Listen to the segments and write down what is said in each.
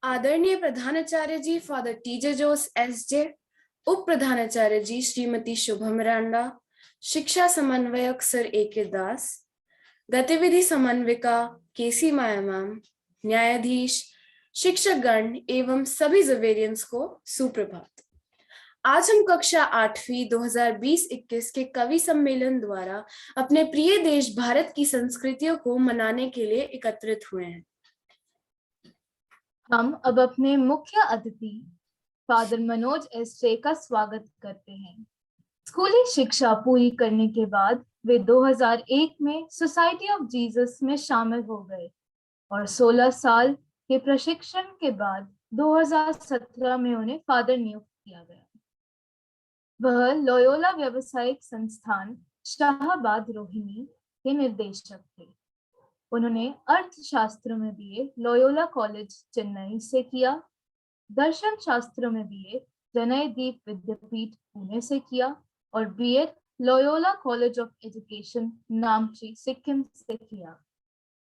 आदरणीय प्रधानाचार्य जी father TJ जोस SJ, उप प्रधानाचार्य जी श्रीमती शुभम मिरांडा, शिक्षा समन्वयक सर ए.के. दास, गतिविधि समन्विका केसी माया मैम, न्यायाधीश, शिक्षकगण एवं सभी जवेरियंस को सुप्रभात। आज हम कक्षा 8वीं 2020-21 के कवि सम्मेलन द्वारा अपने प्रिय देश भारत की संस्कृतियों को मनाने के लिए एकत्रित हुए हैं। हम अब अपने मुख्य अतिथि फादर मनोज एसजे का स्वागत करते हैं। स्कूली शिक्षा पूरी करने के बाद वे 2001 में सोसाइटी ऑफ जीसस में शामिल हो गए और 16 साल के प्रशिक्षण के बाद 2017 में उन्हें फादर नियुक्त किया गया। वह लोयोला व्यावसायिक संस्थान शाहबाद रोहिणी के निदेशक थे। उन्होंने अर्थशास्त्र में बीए लोयोला कॉलेज चेन्नई से किया, दर्शन शास्त्र में बीए जनयदीप विद्यापीठ पुणे से किया और B Ed Loyola college of education Namchi Sikkim से किया।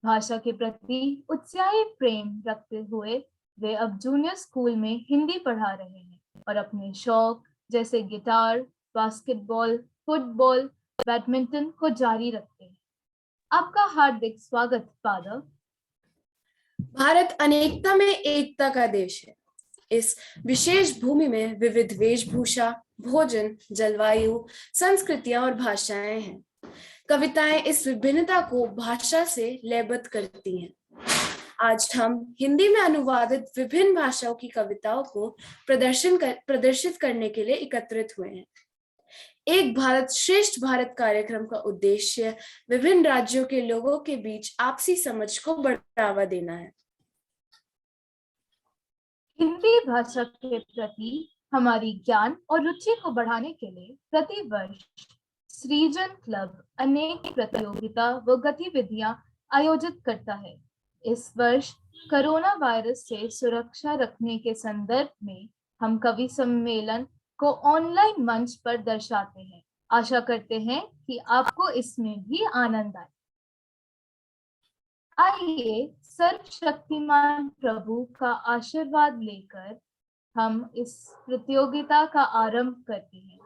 भाषा के प्रति उत्साही प्रेम रखते हुए वे अब जूनियर स्कूल में हिंदी पढ़ा रहे हैं और अपने शौक जैसे गिटार, बास्केटबॉल, फुटबॉल, बैडमिंटन को जारी रखते हैं। आपका हार्दिक स्वागत फादर। भारत अनेकता में एकता का देश है। इस विशेष भूमि में विविध वेशभूषा, भोजन, जलवायु, संस्कृतियां और भाषाएं हैं। कविताएं इस विभिन्नता को भाषा से लयबद्ध करती हैं। आज हम हिंदी में अनुवादित विभिन्न भाषाओं की कविताओं को प्रदर्शित करने के लिए एकत्रित हुए हैं। एक भारत श्रेष्ठ भारत कार्यक्रम का उद्देश्य विभिन्न राज्यों के लोगों के बीच आपसी समझ को बढ़ावा देना है। हिंदी भाषा के प्रति हमारी ज्ञान और रुचि को बढ़ाने के लिए प्रति वर्ष सृजन क्लब अनेक प्रतियोगिता व गतिविधियां आयोजित करता है। इस वर्ष कोरोना वायरस से सुरक्षा रखने के संदर्भ में हम कवि सम्मेलन को ऑनलाइन मंच पर दर्शाते हैं। आशा करते हैं कि आपको इसमें भी आनंद आए। आइए सर्वशक्तिमान प्रभु का आशीर्वाद लेकर हम इस प्रतियोगिता का आरंभ करते हैं।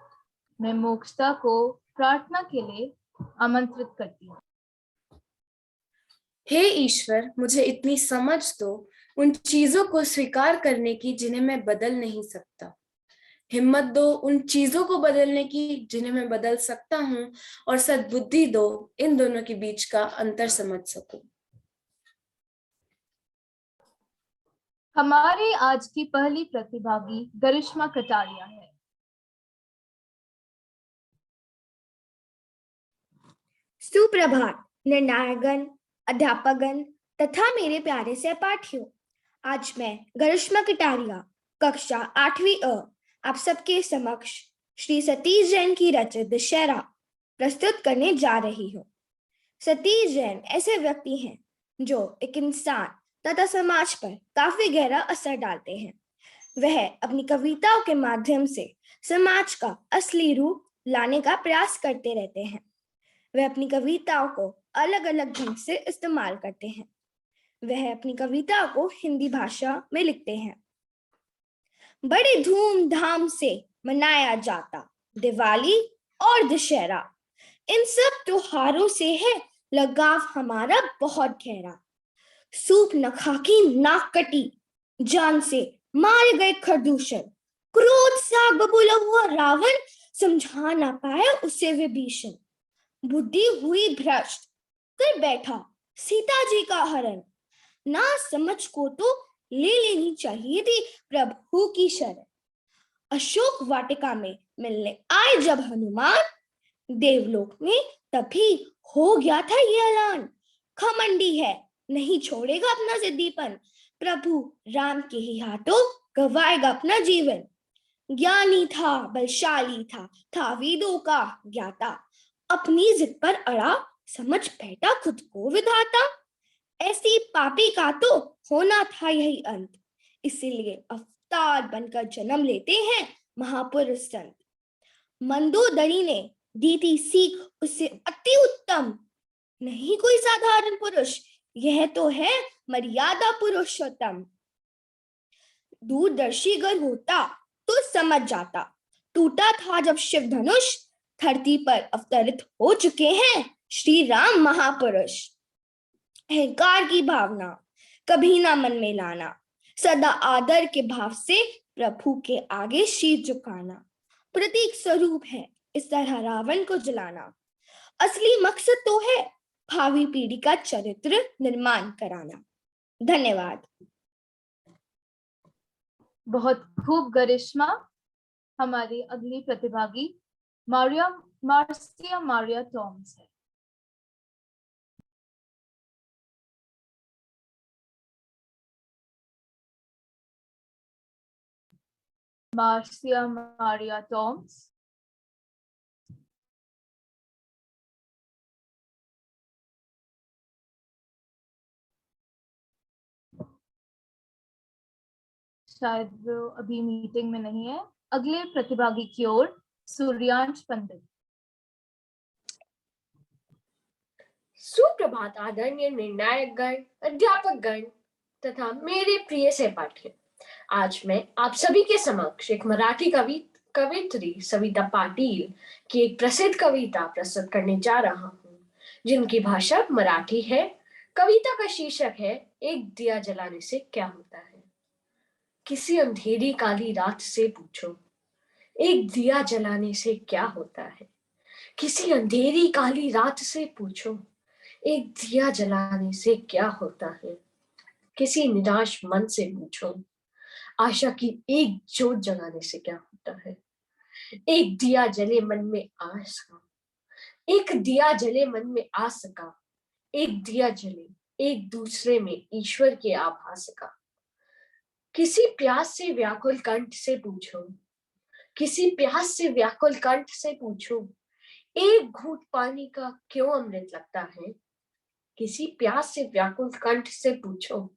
मैं मोक्षता को प्रार्थना के लिए आमंत्रित करती हूँ। हे ईश्वर, मुझे इतनी समझ दो उन चीजों को स्वीकार करने की जिन्हें मैं बदल नहीं सकता। हिम्मत दो उन चीजों को बदलने की जिन्हें मैं बदल सकता हूँ, और सद्बुद्धि दो इन दोनों के बीच का अंतर समझ सकूं। हमारे आज की पहली प्रतिभागी गरिश्मा कटारिया है। सुप्रभात निर्णायकगण, अध्यापकगण तथा मेरे प्यारे सहपाठियों। आज मैं गरिश्मा कटारिया कक्षा 8वीं अ आप सबके समक्ष श्री सतीश जैन की रचित दशहरा प्रस्तुत करने जा रही हूँ। सतीश जैन ऐसे व्यक्ति हैं जो एक इंसान तथा समाज पर काफी गहरा असर डालते हैं। वह अपनी कविताओं के माध्यम से समाज का असली रूप लाने का प्रयास करते रहते हैं। वह अपनी कविताओं को अलग अलग ढंग से इस्तेमाल करते हैं। वह अपनी कविताओं को हिंदी भाषा में लिखते हैं। बड़ी धूमधाम से मनाया जाता दिवाली और दशहरा, इन सब त्योहारों से है लगाव हमारा बहुत गहरा। सूप न खाकी नाक कटी, जान से मारे गए खरदूषण, क्रोध से आग बबूला हुआ रावण, समझा ना पाया उसे विभीषण। बुद्धि हुई भ्रष्ट, कर बैठा सीता जी का हरण, ना समझ को तो ले लेनी चाहिए थी प्रभु की शरण। अशोक वाटिका में मिलने आए जब हनुमान, देवलोक में तभी हो गया था ये ऐलान, खमंडी है नहीं छोड़ेगा अपना जिद्दीपन, प्रभु राम के ही हाथों गवाएगा अपना जीवन। ज्ञानी था, बलशाली था वेदों का ज्ञाता, अपनी जिद पर अड़ा, समझ बैठा खुद को विधाता। ऐसी पापी का तो होना था यही अंत, इसीलिए अवतार बनकर जन्म लेते हैं महापुरुष संत। मंदोदरी ने दी थी सीख उससे अति उत्तम, नहीं कोई साधारण पुरुष, यह तो है मर्यादा पुरुषोत्तम। दूरदर्शी अगर होता तो समझ जाता, टूटा था जब शिव धनुष, धरती पर अवतरित हो चुके हैं श्री राम महापुरुष। अहंकार की भावना कभी ना मन में लाना, सदा आदर के भाव से प्रभु के आगे शीश झुकाना। प्रतीक स्वरूप है इस तरह रावण को जलाना, असली मकसद तो है भावी पीढ़ी का चरित्र निर्माण कराना। धन्यवाद। बहुत खूब गरिश्मा। हमारी अगली प्रतिभागी मार्सिया मारिया टॉम्स है। Marcia Maria Tom's. शायद वो अभी मीटिंग में नहीं है। अगले प्रतिभागी की ओर सूर्यांश पंडित। सुप्रभात आदरणीय निर्णायक गण, अध्यापक गण तथा मेरे प्रिय सहपाठी। आज मैं आप सभी के समक्ष एक मराठी कवियत्री सविता पाटिल की एक प्रसिद्ध कविता प्रस्तुत करने जा रहा हूँ, जिनकी भाषा मराठी है। कविता का शीर्षक है एक दिया जलाने से क्या होता है। किसी अंधेरी काली रात से पूछो, एक दिया जलाने से क्या होता है। किसी अंधेरी काली रात से पूछो, एक दिया जलाने से क्या होता है। किसी निराश मन से पूछो, आशा की एक जोत जगाने से क्या होता है। एक दिया जले मन में आस का, एक दिया जले मन में आस का, एक दिया जले एक दूसरे में ईश्वर के आभास का। किसी प्यास से व्याकुल कंठ से पूछो, किसी प्यास से व्याकुल कंठ से पूछो, एक घूंट पानी का क्यों अमृत लगता है। किसी प्यास से व्याकुल कंठ से पूछो,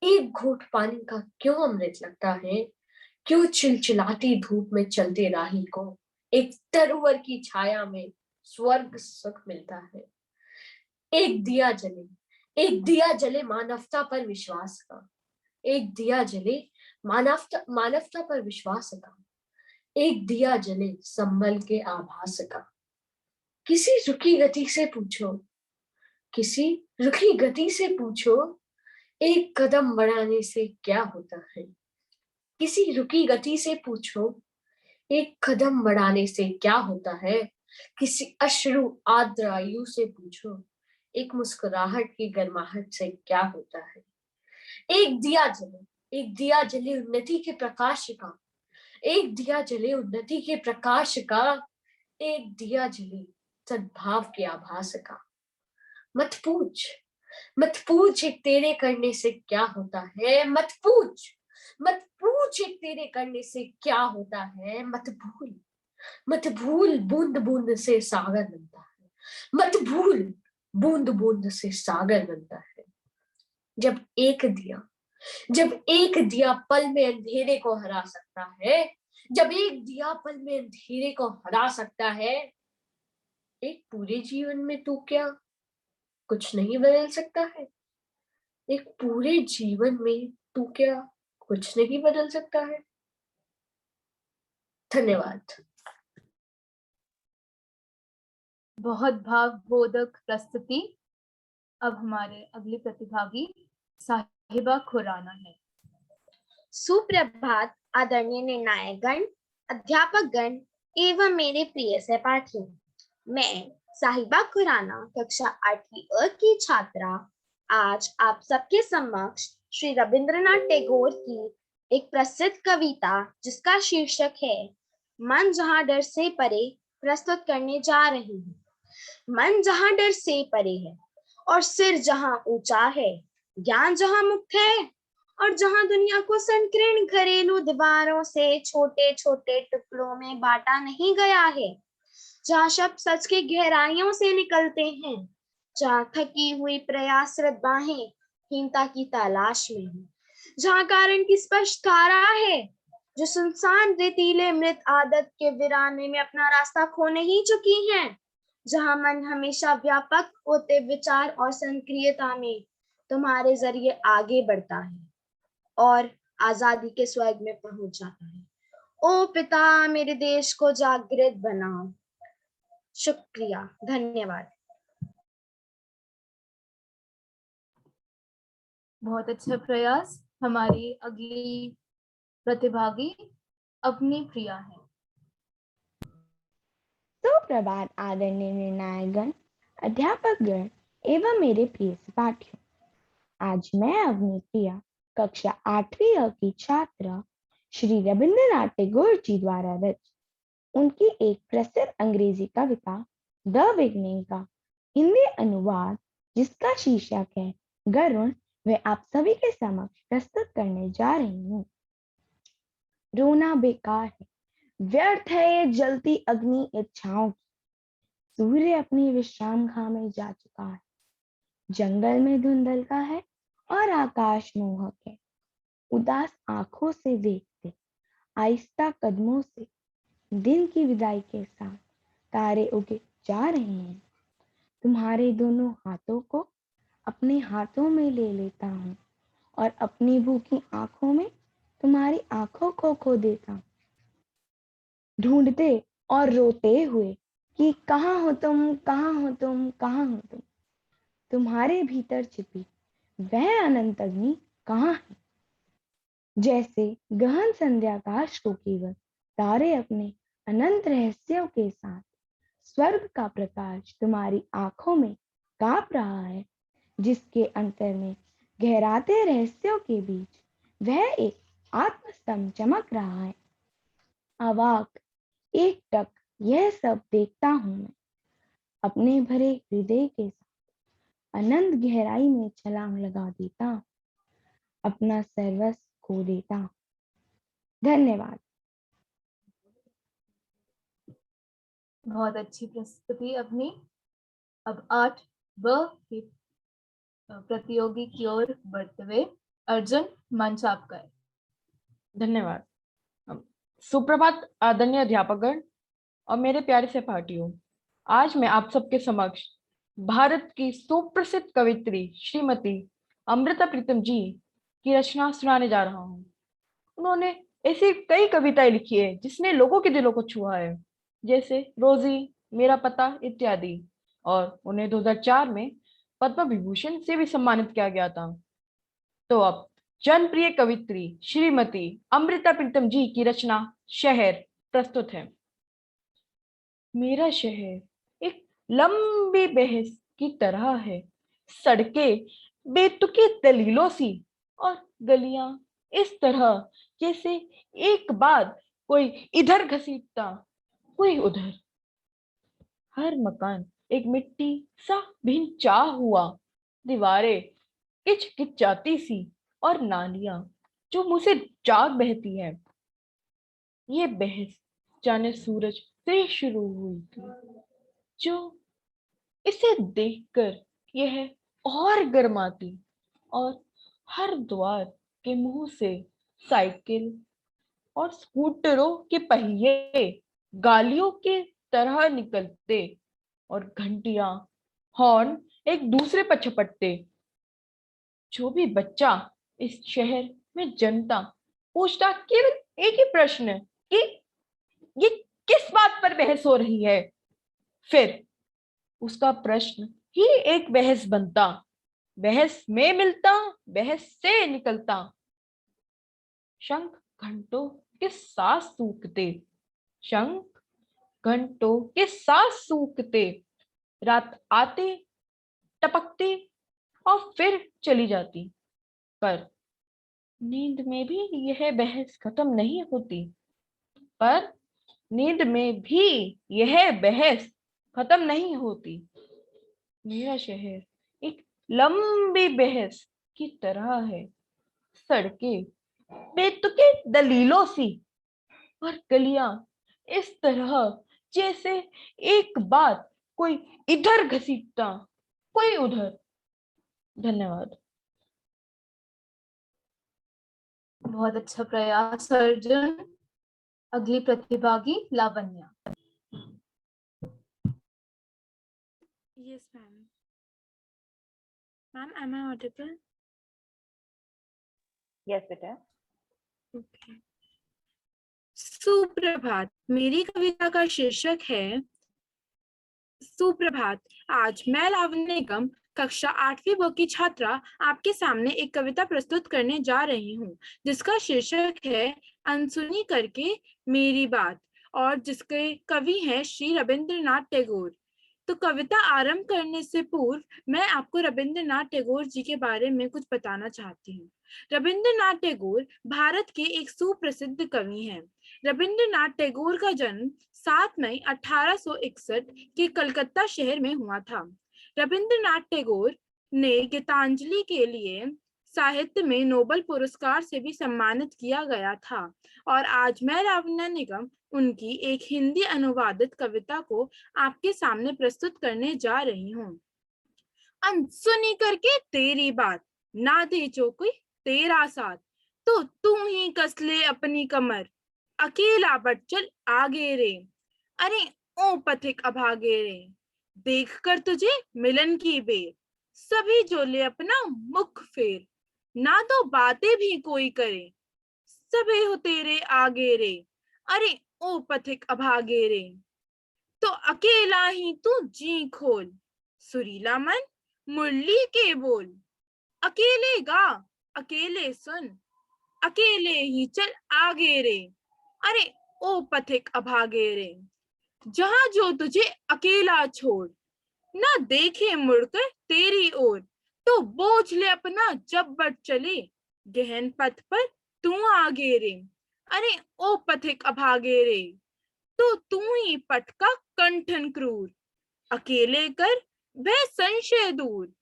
एक घूंट पानी का क्यों अमृत लगता है। क्यों चिलचिलाती धूप में चलते राही को एक तरुवर की छाया में स्वर्ग सुख मिलता है। एक दिया जले, एक दिया जले मानवता पर विश्वास का, एक दिया जले मानवता पर विश्वास का, एक दिया जले संबल के आभास का। किसी रुकी गति से पूछो, किसी रुकी गति से पूछो, एक कदम बढ़ाने से क्या होता है। किसी रुकी गति से पूछो, एक कदम बढ़ाने से क्या होता है। किसी अश्रु आर्द्र आयु से पूछो, एक मुस्कुराहट की गर्माहट से क्या होता है। एक दिया जले, एक दिया जले उन्नति के प्रकाश का, एक दिया जले उन्नति के प्रकाश का, एक दिया जले सद्भाव के आभास का। मत पूछ, मत पूछ एक तेरे करने से क्या होता है। मत पूछ, मत पूछ एक तेरे करने से क्या होता है। मत भूल, मत भूल बूंद बूंद से सागर बनता है। मत भूल बूंद बूंद से सागर बनता है। जब एक दिया पल में अंधेरे को हरा सकता है, जब एक दिया पल में अंधेरे को हरा सकता है, एक पूरे जीवन में तू क्या कुछ नहीं बदल सकता है। एक पूरे जीवन में तू क्या कुछ नहीं बदल सकता है। धन्यवाद। बहुत भावबोधक प्रस्तुति। अब हमारे अगले प्रतिभागी साहिबा खुराना है। सुप्रभात आदरणीय निर्णायक गण, अध्यापक गण एवं मेरे प्रिय सहपाठी। मैं साहिबा खुराना कक्षा 8वीं अ की छात्रा आज आप सबके समक्ष श्री रविंद्रनाथ टैगोर की एक प्रसिद्ध कविता जिसका शीर्षक है मन जहां डर से परे प्रस्तुत करने जा रही हूँ। मन जहां डर से परे है और सिर जहां ऊंचा है, ज्ञान जहां मुक्त है और जहां दुनिया को संकीर्ण घरेलू दीवारों से छोटे छोटे टुकड़ों में बांटा नहीं गया है, जहां शब्द सच की गहराइयों से निकलते हैं, जहां थकी हुई प्रयासरत बाहें हीनता की तलाश में हैं, जहां कारण की स्पष्ट धारा है, जो सुनसान रेतीले मृत आदत के वीराने में अपना रास्ता खो नहीं चुकी हैं, जहां मन हमेशा व्यापक होते विचार और संक्रियता में तुम्हारे जरिए आगे बढ़ता है और आजादी के स्वर्ग में पहुंच जाता है। ओ पिता, मेरे देश को जागृत बनाओ। शुक्रिया, धन्यवाद। बहुत अच्छा प्रयास। हमारी अगली प्रतिभागी अपनी प्रिया है। सुप्रभात आदरणीय निर्णायकगण, अध्यापकगण एवं मेरे प्रिय सहपाठियों। आज मैं अपनी प्रिया कक्षा 8वीं अ की छात्रा श्री रविंद्रनाथ टैगोर जी द्वारा रचित उनकी एक प्रसिद्ध अंग्रेजी कविता द बिगनिंग का हिंदी अनुवाद, जिसका शीर्षक है गरुण, वह आप सभी के समक्ष प्रस्तुत करने जा रही हूँ। रोना बेकार है, व्यर्थ है ये जलती अग्नि इच्छाओं की। सूर्य अपनी विश्राम खाह में जा चुका है, जंगल में धुंधल का है और आकाश मोहक है। उदास आंखों से देखते, आहिस्ता कदमों से दिन की विदाई के साथ तारे उगे जा रहे हैं। तुम्हारे दोनों हाथों को अपने हाथों में ले लेता हूँ और अपनी भूखी आंखों में तुम्हारी आंखों को खो देता हूँ, ढूंढते और रोते हुए कि कहाँ हो तुम, कहाँ हो तुम, कहाँ हो तुम। तुम्हारे भीतर छिपी वह अनंत अग्नि कहाँ है। जैसे गहन संध्याकाश को केवल तारे अपने अनंत रहस्यों के साथ स्वर्ग का प्रकाश तुम्हारी आंखों में कांप रहा है, जिसके अंतर में गहराते रहस्यों के बीच वह एक आत्मस्तंभ चमक रहा है। अवाक एक टक यह सब देखता हूं मैं, अपने भरे हृदय के साथ अनंत गहराई में छलांग लगा देता हूं, अपना सर्वस्व खो देता हूं। धन्यवाद। बहुत अच्छी प्रस्तुति अपनी। अब 8ब की प्रतियोगी की ओर बढ़ते हुए अर्जुन, मंच आपका है। धन्यवाद। सुप्रभात आदरणीय अध्यापकगण और मेरे प्यारे सहपाठियों। आज मैं आप सबके समक्ष भारत की सुप्रसिद्ध कवित्री श्रीमती अमृता प्रीतम जी की रचना सुनाने जा रहा हूँ। उन्होंने ऐसी कई कविताएं लिखी है जिसने लोगों के दिलों को छुआ है, जैसे रोजी, मेरा पता इत्यादि, और उन्हें 2004 में पद्म विभूषण से भी सम्मानित किया गया था। तो अब जनप्रिय कवित्री श्रीमती अमृता प्रीतम जी की रचना शहर प्रस्तुत है। मेरा शहर एक लंबी बहस की तरह है, सड़कें बेतुकी दलीलों सी और गलियां इस तरह जैसे एक बाद कोई इधर घसीटता कोई उधर। हर मकान एक मिट्टी सा भिंचा हुआ, दीवारें किचकिचाती सी और नालियां जो मुंह से जाग बहती है। ये बहस जाने सूरज से शुरू हुई थी, जो इसे देखकर यह और गर्माती और हर द्वार के मुंह से साइकिल और स्कूटरों के पहिए गालियों के तरह निकलते और घंटियां हॉर्न एक दूसरे पर झपटते। जो भी बच्चा इस शहर में जन्मता पूछता केवल एक ही प्रश्न कि ये किस बात पर बहस हो रही है। फिर उसका प्रश्न ही एक बहस बनता, बहस में मिलता, बहस से निकलता। शंख घंटों के साथ सूखते, शंख घंटों के साथ सूखते, रात आते टपकते और फिर चली जाती। पर नींद में भी यह बहस खत्म नहीं होती, पर नींद में भी यह बहस खत्म नहीं होती। मेरा शहर एक लंबी बहस की तरह है, सड़कें बेतुके दलीलों सी और गलियां इस तरह जैसे एक बात कोई इधर घसीटता कोई उधर। धन्यवाद। बहुत अच्छा प्रयास अर्जुन। अगली प्रतिभागी Lavanya. Yes, ma'am. Ma'am, am I audible? Yes, बेटा। Okay. सुप्रभात। मेरी कविता का शीर्षक है सुप्रभात। आज मैं लावण्य निगम कक्षा 8वीं ब की छात्रा आपके सामने एक कविता प्रस्तुत करने जा रही हूँ, जिसका शीर्षक है अनसुनी करके मेरी बात, और जिसके कवि हैं श्री रविंद्रनाथ टैगोर। तो कविता आरंभ करने से पूर्व मैं आपको रविंद्रनाथ टैगोर जी के बारे में कुछ बताना चाहती हूँ। रविंद्रनाथ टैगोर भारत के एक सुप्रसिद्ध कवि हैं। रविंद्रनाथ टैगोर का जन्म 7 मई 1861 के कलकत्ता शहर में हुआ था। रविंद्रनाथ टैगोर ने गीतांजलि के लिए साहित्य में नोबेल पुरस्कार से भी सम्मानित किया गया था, और आज मैं लावण्य निगम उनकी एक हिंदी अनुवादित कविता को आपके सामने प्रस्तुत करने जा रही हूँ। अनसुनी करके तेरी बात, ना दे जो कोई तेरा साथ, तो तू ही कस ले अपनी कमर, अकेला बढ़ चल आगे रे। अरे ओ पथिक अभागे रे, देख कर तुझे मिलन की बेर, सभी जो ले अपना मुख फेर, ना तो बातें भी कोई करे, सभी हो तेरे आगे रे। अरे ओ पथिक अभागे रे, तो अकेला ही तू जी खोल, सुरीला मन मुरली के बोल, अकेले गा अकेले सुन, अकेले ही चल आगे रे। अरे ओ पथिक अभागे रे, जहां जो तुझे अकेला छोड़, ना देखे मुड़कर तेरी ओर, तो बोझ ले अपना जब बढ़ चले, गहन पथ पर तू आगे रे। अरे ओ पथिक अभागे रे, तो तू ही पथ का कंठन क्रूर, अकेले कर वह संशय दूर,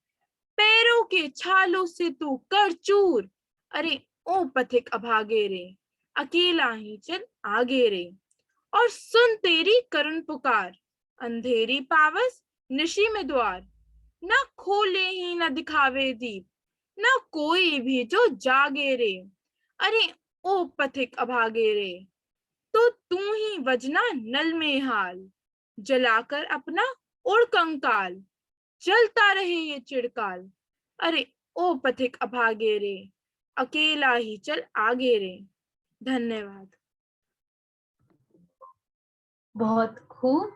पैरों के छालों से तू कर चूर। अरे ओ पथिक अभागे रे, अकेला ही चल आगे रे। और सुन तेरी करुण पुकार, अंधेरी पावस निशी में द्वार, ना खोले ही न दिखावे दीप, ना कोई भी जो जागे रे। अरे ओ पथिक अभागे रे, तो तू ही वजना नल में हाल, जलाकर अपना उड़ कंकाल, जलता रहे ये चिरकाल। अरे ओ पथिक अभागे रे, अकेला ही चल आगे रे। धन्यवाद। बहुत खूब।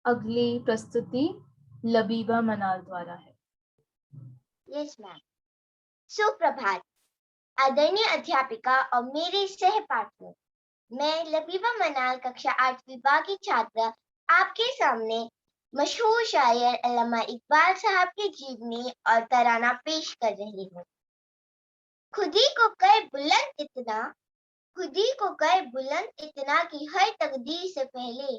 अगली प्रस्तुति लबीबा मनाल द्वारा है। Yes ma'am. सुप्रभात आदरणीय अध्यापिका और मेरे सहपाठियों, मैं लबीबा मनाल कक्षा 8वीं बा की छात्रा आपके सामने मशहूर शायर अल्लामा इकबाल साहब की जीवनी और तराना पेश कर रही हूँ। खुदी को कर बुलंद इतना, खुदी को कर बुलंद इतना कि हर तकदीर से पहले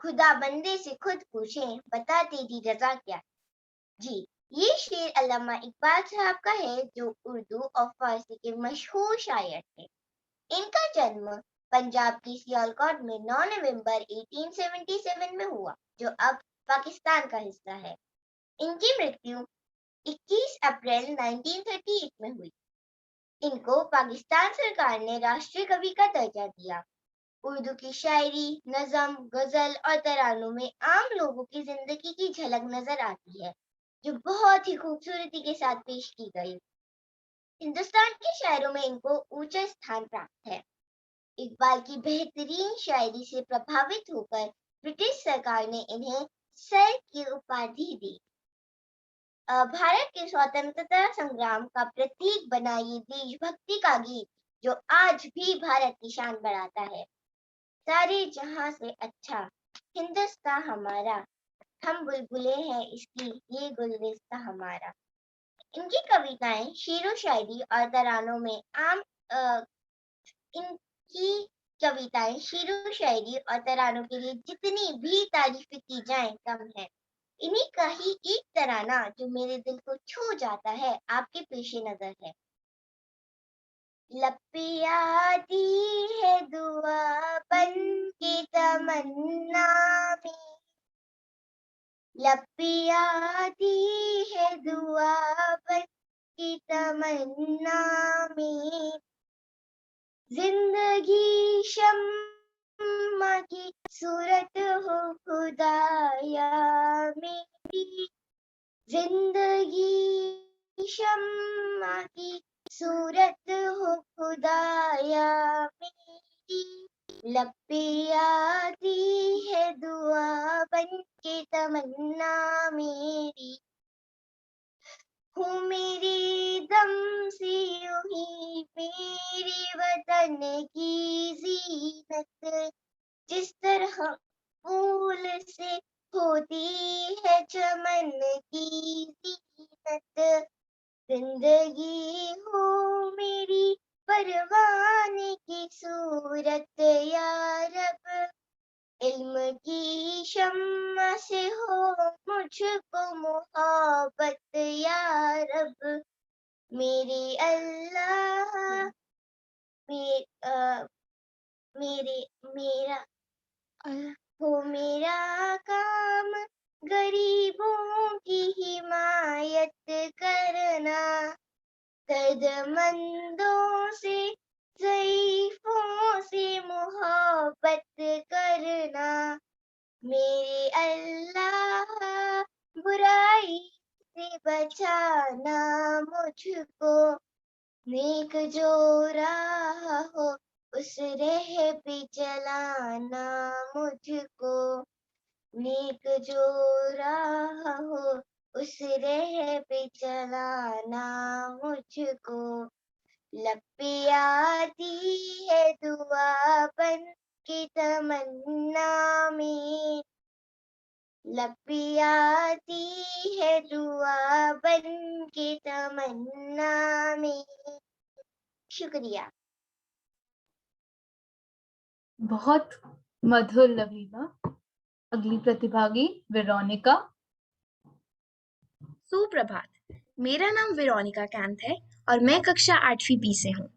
खुदा बंदे से खुद पूछे, बता तेरी रजा क्या। जी, ये शेर अल्लामा इकबाल साहब का है, जो उर्दू और फारसी के मशहूर शायर थे। इनका जन्म पंजाब की सियालकोट में 9 नवंबर 1877 में हुआ, जो अब पाकिस्तान का हिस्सा है। इनकी मृत्यु 21 अप्रैल 1938 में हुई। इनको पाकिस्तान सरकार ने राष्ट्रीय कवि का दर्जा दिया। उर्दू की शायरी, नज़म, गजल और तरानों में आम लोगों की जिंदगी की झलक नजर आती है, जो बहुत ही खूबसूरती के साथ पेश की गई। हिंदुस्तान के शायरों में इनको ऊंचा स्थान प्राप्त है। इकबाल की बेहतरीन शायरी से प्रभावित होकर ब्रिटिश सरकार ने इन्हें सर की उपाधि दी। भारत के स्वतंत्रता संग्राम का प्रतीक बना ये देशभक्ति का गीत, जो आज भी भारत की शान बढ़ाता है। सारे जहां से अच्छा हिंदुस्तान हमारा, हम बुलबुले हैं इसकी ये गुलदस्ता हमारा। इनकी कविताएं, शेरो शायरी और तरानों में इनकी कविताएं, शेरो शायरी और तरानों के लिए जितनी भी तारीफ की जाए कम है। इन्हीं का ही एक तराना जो मेरे दिल को छू जाता है, आपके पेशे नजर है। लपिया दी है दुआ बन के तमन्ना में, लपिया दी है दुआ बन के तमन्ना में, जिंदगी शम्मा की सूरत हो खुदाया मेरी, जिंदगी शम्मा की सूरत हो खुदाया मेरी, लब पे आती है दुआ बन के तमन्ना मेरी। हूँ मेरी दम सी यूं ही मेरे वतन की जीनत, जिस तरह फूल से होती है चमन की जीनत। जिंदगी हो मेरी परवाने की सूरत या रब, इल्म की शम्मा से हो मुझको मोहब्बत या रब। मेरे अल्लाह मेरे मेरा हो मेरा काम गरीबों की हिमायत करना, दर्दमंदों से ज़ईफ़ों से मोहब्बत करना। मेरे अल्लाह बुराई से बचाना मुझको, नेक जो राह हो उस राह पे चलाना मुझको, नेक जो राह हो उस राह पे चलाना मुझको। लब पे आती है दुआ बन के तमन्ना में, लब पे आती है दुआ बन के तमन्ना में। शुक्रिया। बहुत मधुर लवीबा। अगली प्रतिभागी वेरोनिका। सुप्रभात, मेरा नाम वेरोनिका कैंथ है और मैं कक्षा 8वीं बी से हूँ।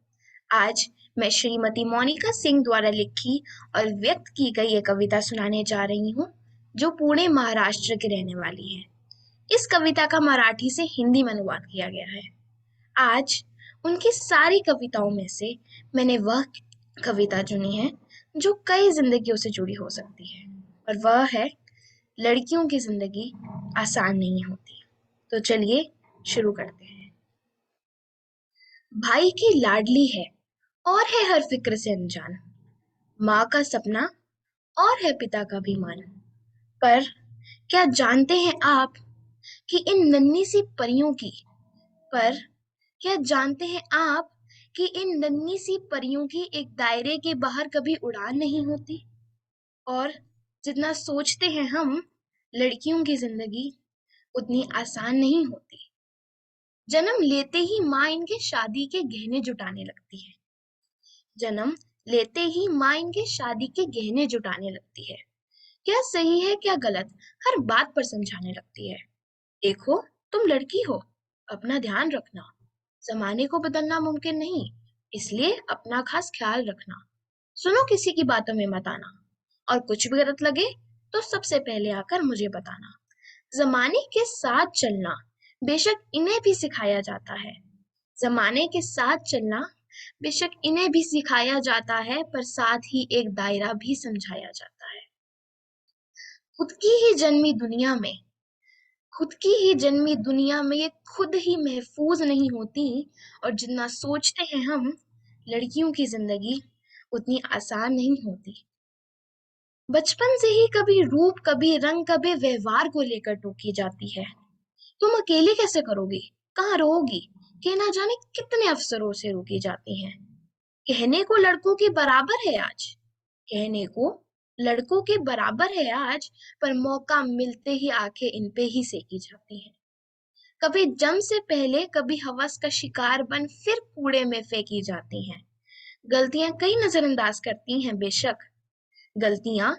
आज मैं श्रीमती मोनिका सिंह द्वारा लिखी और व्यक्त की गई एक कविता सुनाने जा रही हूँ, जो पुणे महाराष्ट्र की रहने वाली है। इस कविता का मराठी से हिंदी में अनुवाद किया गया है। आज उनकी सारी कविताओं में से मैंने वह कविता चुनी है जो कई जिंदगियों से जुड़ी हो सकती है, और वह है लड़कियों की जिंदगी आसान नहीं होती। तो चलिए शुरू करते हैं। भाई की लाडली है और है हर फिक्र से अनजान, माँ का सपना और है पिता का भी मान। पर क्या जानते हैं आप कि इन नन्ही सी परियों की पर क्या जानते हैं आप कि इन नन्ही सी परियों की एक दायरे के बाहर कभी उड़ान नहीं होती। और जितना सोचते हैं हम, लड़कियों की जिंदगी उतनी आसान नहीं होती। जन्म लेते ही माँ इनके शादी के गहने जुटाने लगती है। जन्म लेते ही माँ इनके शादी के गहने जुटाने लगती है। क्या सही है क्या गलत हर बात पर समझाने लगती है। देखो, तुम लड़की हो, अपना ध्यान रखना, जमाने को बदलना मुमकिन नहीं, इसलिए अपना खास ख्याल रखना। सुनो किसी की बातों में मत आना, और कुछ भी गलत लगे तो सबसे पहले आकर मुझे बताना। जमाने के साथ चलना बेशक इन्हें भी सिखाया जाता है। जमाने के साथ चलना बेशक इन्हें भी सिखाया जाता है, पर साथ ही एक दायरा भी समझाया जाता है। खुद की ही जन्मी दुनिया में खुद की ही जन्मी दुनिया में ये खुद ही महफूज नहीं होती। और जितना सोचते हैं हम, लड़कियों की जिंदगी उतनी आसान नहीं होती। बचपन से ही कभी रूप, कभी रंग, कभी व्यवहार को लेकर टोकी जाती है। तुम अकेले कैसे करोगी, कहाँ रहोगी, के ना जाने कितने अवसरों से रोकी जाती हैं। कहने को लड़कों के बराबर है आज, कहने को लड़कों के बराबर है आज, पर मौका मिलते ही आंखें इन पे ही सेकी जाती हैं। कभी जन्म से पहले, कभी हवस का शिकार बन फिर कूड़े में फेंकी जाती हैं। गलतियां कई नजरअंदाज करती हैं बेशक, गलतियां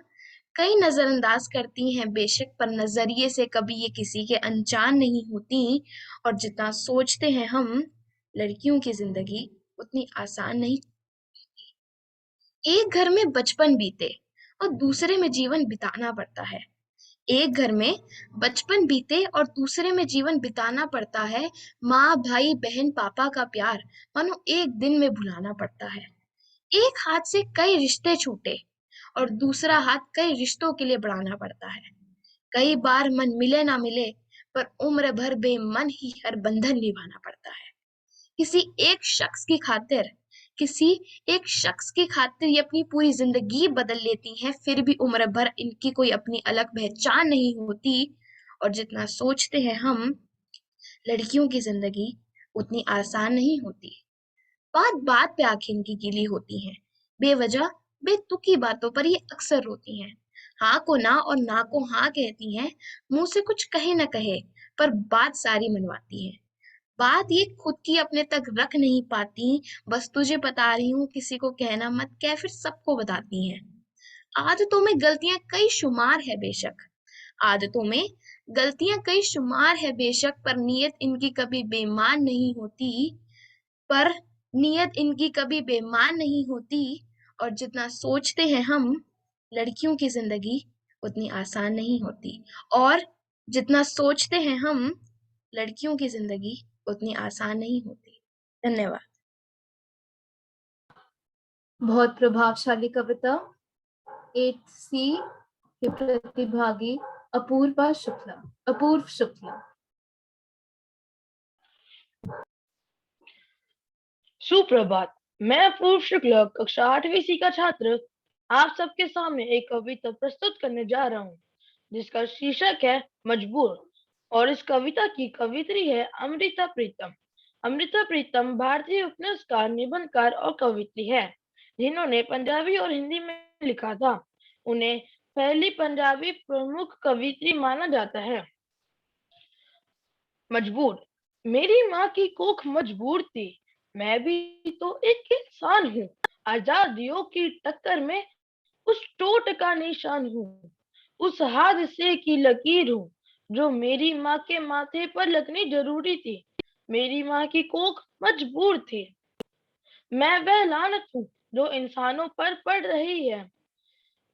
कई नजरअंदाज करती हैं बेशक, पर नजरिए से कभी ये किसी के अनजान नहीं होती। और जितना सोचते हैं हम, लड़कियों की जिंदगी उतनी आसान नहीं। एक घर में बचपन बीते और दूसरे में जीवन बिताना पड़ता है। एक घर में बचपन बीते और दूसरे में जीवन बिताना पड़ता है। माँ, भाई, बहन, पापा का प्यार मानो एक दिन में भुलाना पड़ता है। एक हाथ से कई रिश्ते छूटे और दूसरा हाथ कई रिश्तों के लिए बढ़ाना पड़ता है। कई बार मन मिले ना मिले, पर उम्र भर बेमन ही हर बंधन निभाना पड़ता है। किसी एक शख्स की खातिर किसी एक शख्स की खातिर ये अपनी पूरी जिंदगी बदल लेती हैं, फिर भी उम्र भर इनकी कोई अपनी अलग पहचान नहीं होती। और जितना सोचते हैं हम, लड़कियों की जिंदगी उतनी आसान नहीं होती। बात बात पे आंखें इनकी गीली होती हैं, बेवजह बेतुकी बातों पर ये अक्सर रोती हैं। हाँ को ना और ना को हाँ कहती हैं, मुंह से कुछ कहे न कहे पर बात सारी मनवाती हैं। बात ये खुद की अपने तक रख नहीं पाती, बस तुझे बता रही हूँ किसी को कहना मत कह, फिर सबको बताती हैं। आदतों में गलतियां कई शुमार है बेशक आदतों में गलतियां कई शुमार है बेशक, पर नीयत इनकी कभी बेईमान नहीं होती। पर नीयत इनकी कभी बेईमान नहीं होती। और जितना सोचते हैं हम, लड़कियों की जिंदगी उतनी आसान नहीं होती। और जितना सोचते हैं हम, लड़कियों की जिंदगी उतनी आसान नहीं होती। धन्यवाद। बहुत प्रभावशाली कविता। 8C के प्रतिभागी अपूर्व शुक्ला। सुप्रभात। मैं अपूर्व शुक्ला, कक्षा 8वीं सी का छात्र, आप सबके सामने एक कविता प्रस्तुत करने जा रहा हूँ, जिसका शीर्षक है मजबूर। और इस कविता की कवित्री है अमृता प्रीतम। अमृता प्रीतम भारतीय उपन्यासकार, निबंधकार और कवित्री है, जिन्होंने पंजाबी और हिंदी में लिखा था। उन्हें पहली पंजाबी प्रमुख कवित्री माना जाता है। मजबूर। मेरी माँ की कोख मजबूर थी, मैं भी तो एक इंसान हूँ। आजादियों की टक्कर में उस टोट का निशान हूँ, उस हादसे की लकीर हूँ, जो मेरी माँ के माथे पर लगनी जरूरी थी। मेरी माँ की कोख मजबूर थी। मैं वह लानत हूँ जो इंसानों पर पड़ रही है।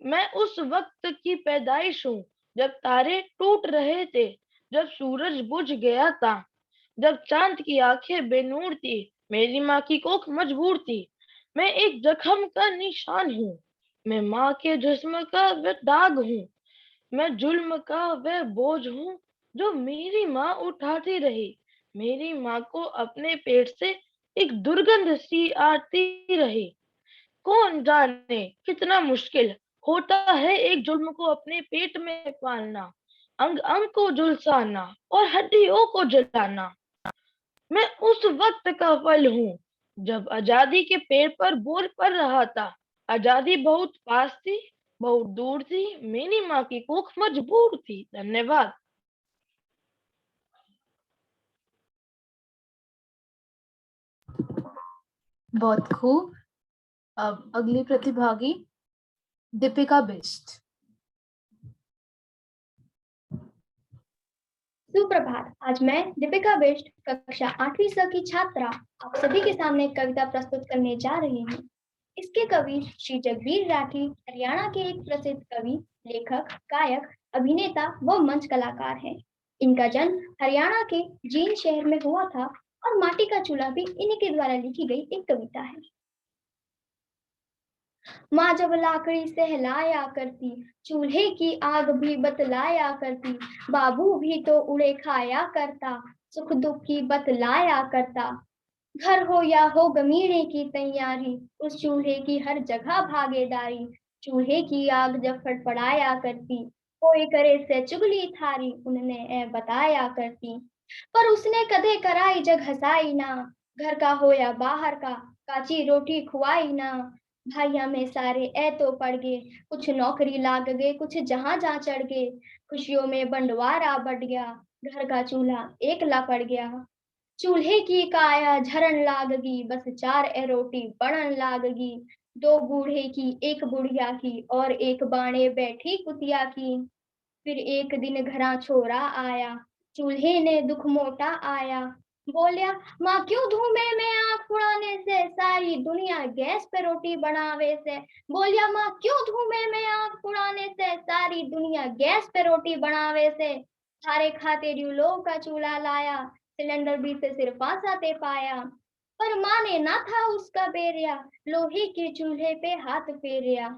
मैं उस वक्त की पैदाइश हूँ जब तारे टूट रहे थे, जब सूरज बुझ गया था, जब चांद की आंखें बेनूर थी। मेरी माँ की कोख मजबूर थी। मैं एक जख्म का निशान हूँ, मैं माँ के जिस्म का वह दाग हूँ, मैं जुल्म का वह बोझ हूँ जो मेरी माँ उठाती रही। मेरी माँ को अपने पेट से एक दुर्गंध सी आती रही। कौन जाने कितना मुश्किल होता है एक जुल्म को अपने पेट में पालना, अंग अंग को झुलसाना और हड्डियों को जलाना। मैं उस वक्त का फल हूँ जब आजादी के पेड़ पर बोल पड़ रहा था। आजादी बहुत पास थी, बहुत दूर थी, मेरी माँ की कोख मजबूर थी। धन्यवाद। बहुत खूब। अब अगली प्रतिभागी दीपिका बिष्ट। सुप्रभात। आज मैं दीपिका बिष्ट, कक्षा 8वीं स की छात्रा, आप सभी के सामने एक कविता प्रस्तुत करने जा रही हूँ। इसके कवि श्री जगबीर राठी हरियाणा के एक प्रसिद्ध कवि, लेखक, गायक, अभिनेता व मंच कलाकार हैं। इनका जन्म हरियाणा के जींद शहर में हुआ था और माटी का चूल्हा भी इन्हीं के द्वारा लिखी गई एक कविता है। माँ जब लाकड़ी सहलाया करती, चूल्हे की आग भी बतलाया करती, बाबू भी तो उड़े खाया करता, सुख दुख की बतलाया करता। घर हो या हो गमीने की तैयारी, उस चूल्हे की हर जगह भागीदारी। चूल्हे की आग जब फड़फड़ाया करती, कोई करे से चुगली थारी, उनने बताया करती। पर उसने कदे कराई जग हसाई ना, घर का हो या बाहर का, काची रोटी खुआई ना। भाइया में सारे ए तो पड़ गए, कुछ नौकरी लाग गए, कुछ जहां जहां चढ़ गए। खुशियों में बंटवारा बढ़ गया, घर का चूल्हा एकला पड़ गया। चूल्हे की काया झरन लागगी, बस 4 ए रोटी बढ़न लागगी। 2 बूढ़े की 1 बुढ़िया की, और एक बाणे बैठी कुतिया की। फिर एक दिन घरा छोरा आया, चूल्हे ने दुख मोटा आया। बोलिया, माँ क्यों धूमे में आग फुड़ाने से, सारी दुनिया गैस पे रोटी बनावे से। बोलिया, माँ क्यों धूमे में आग फुड़ाने से, सारी दुनिया गैस पे रोटी बनावे से। थारे खाते ड्यूलो का चूल्हा लाया, सिलेंडर भी से सिर्फ फांसाते पाया। पर माँ ने ना था उसका बेरिया, लोहे के चूल्हे पे हाथ फेरिया।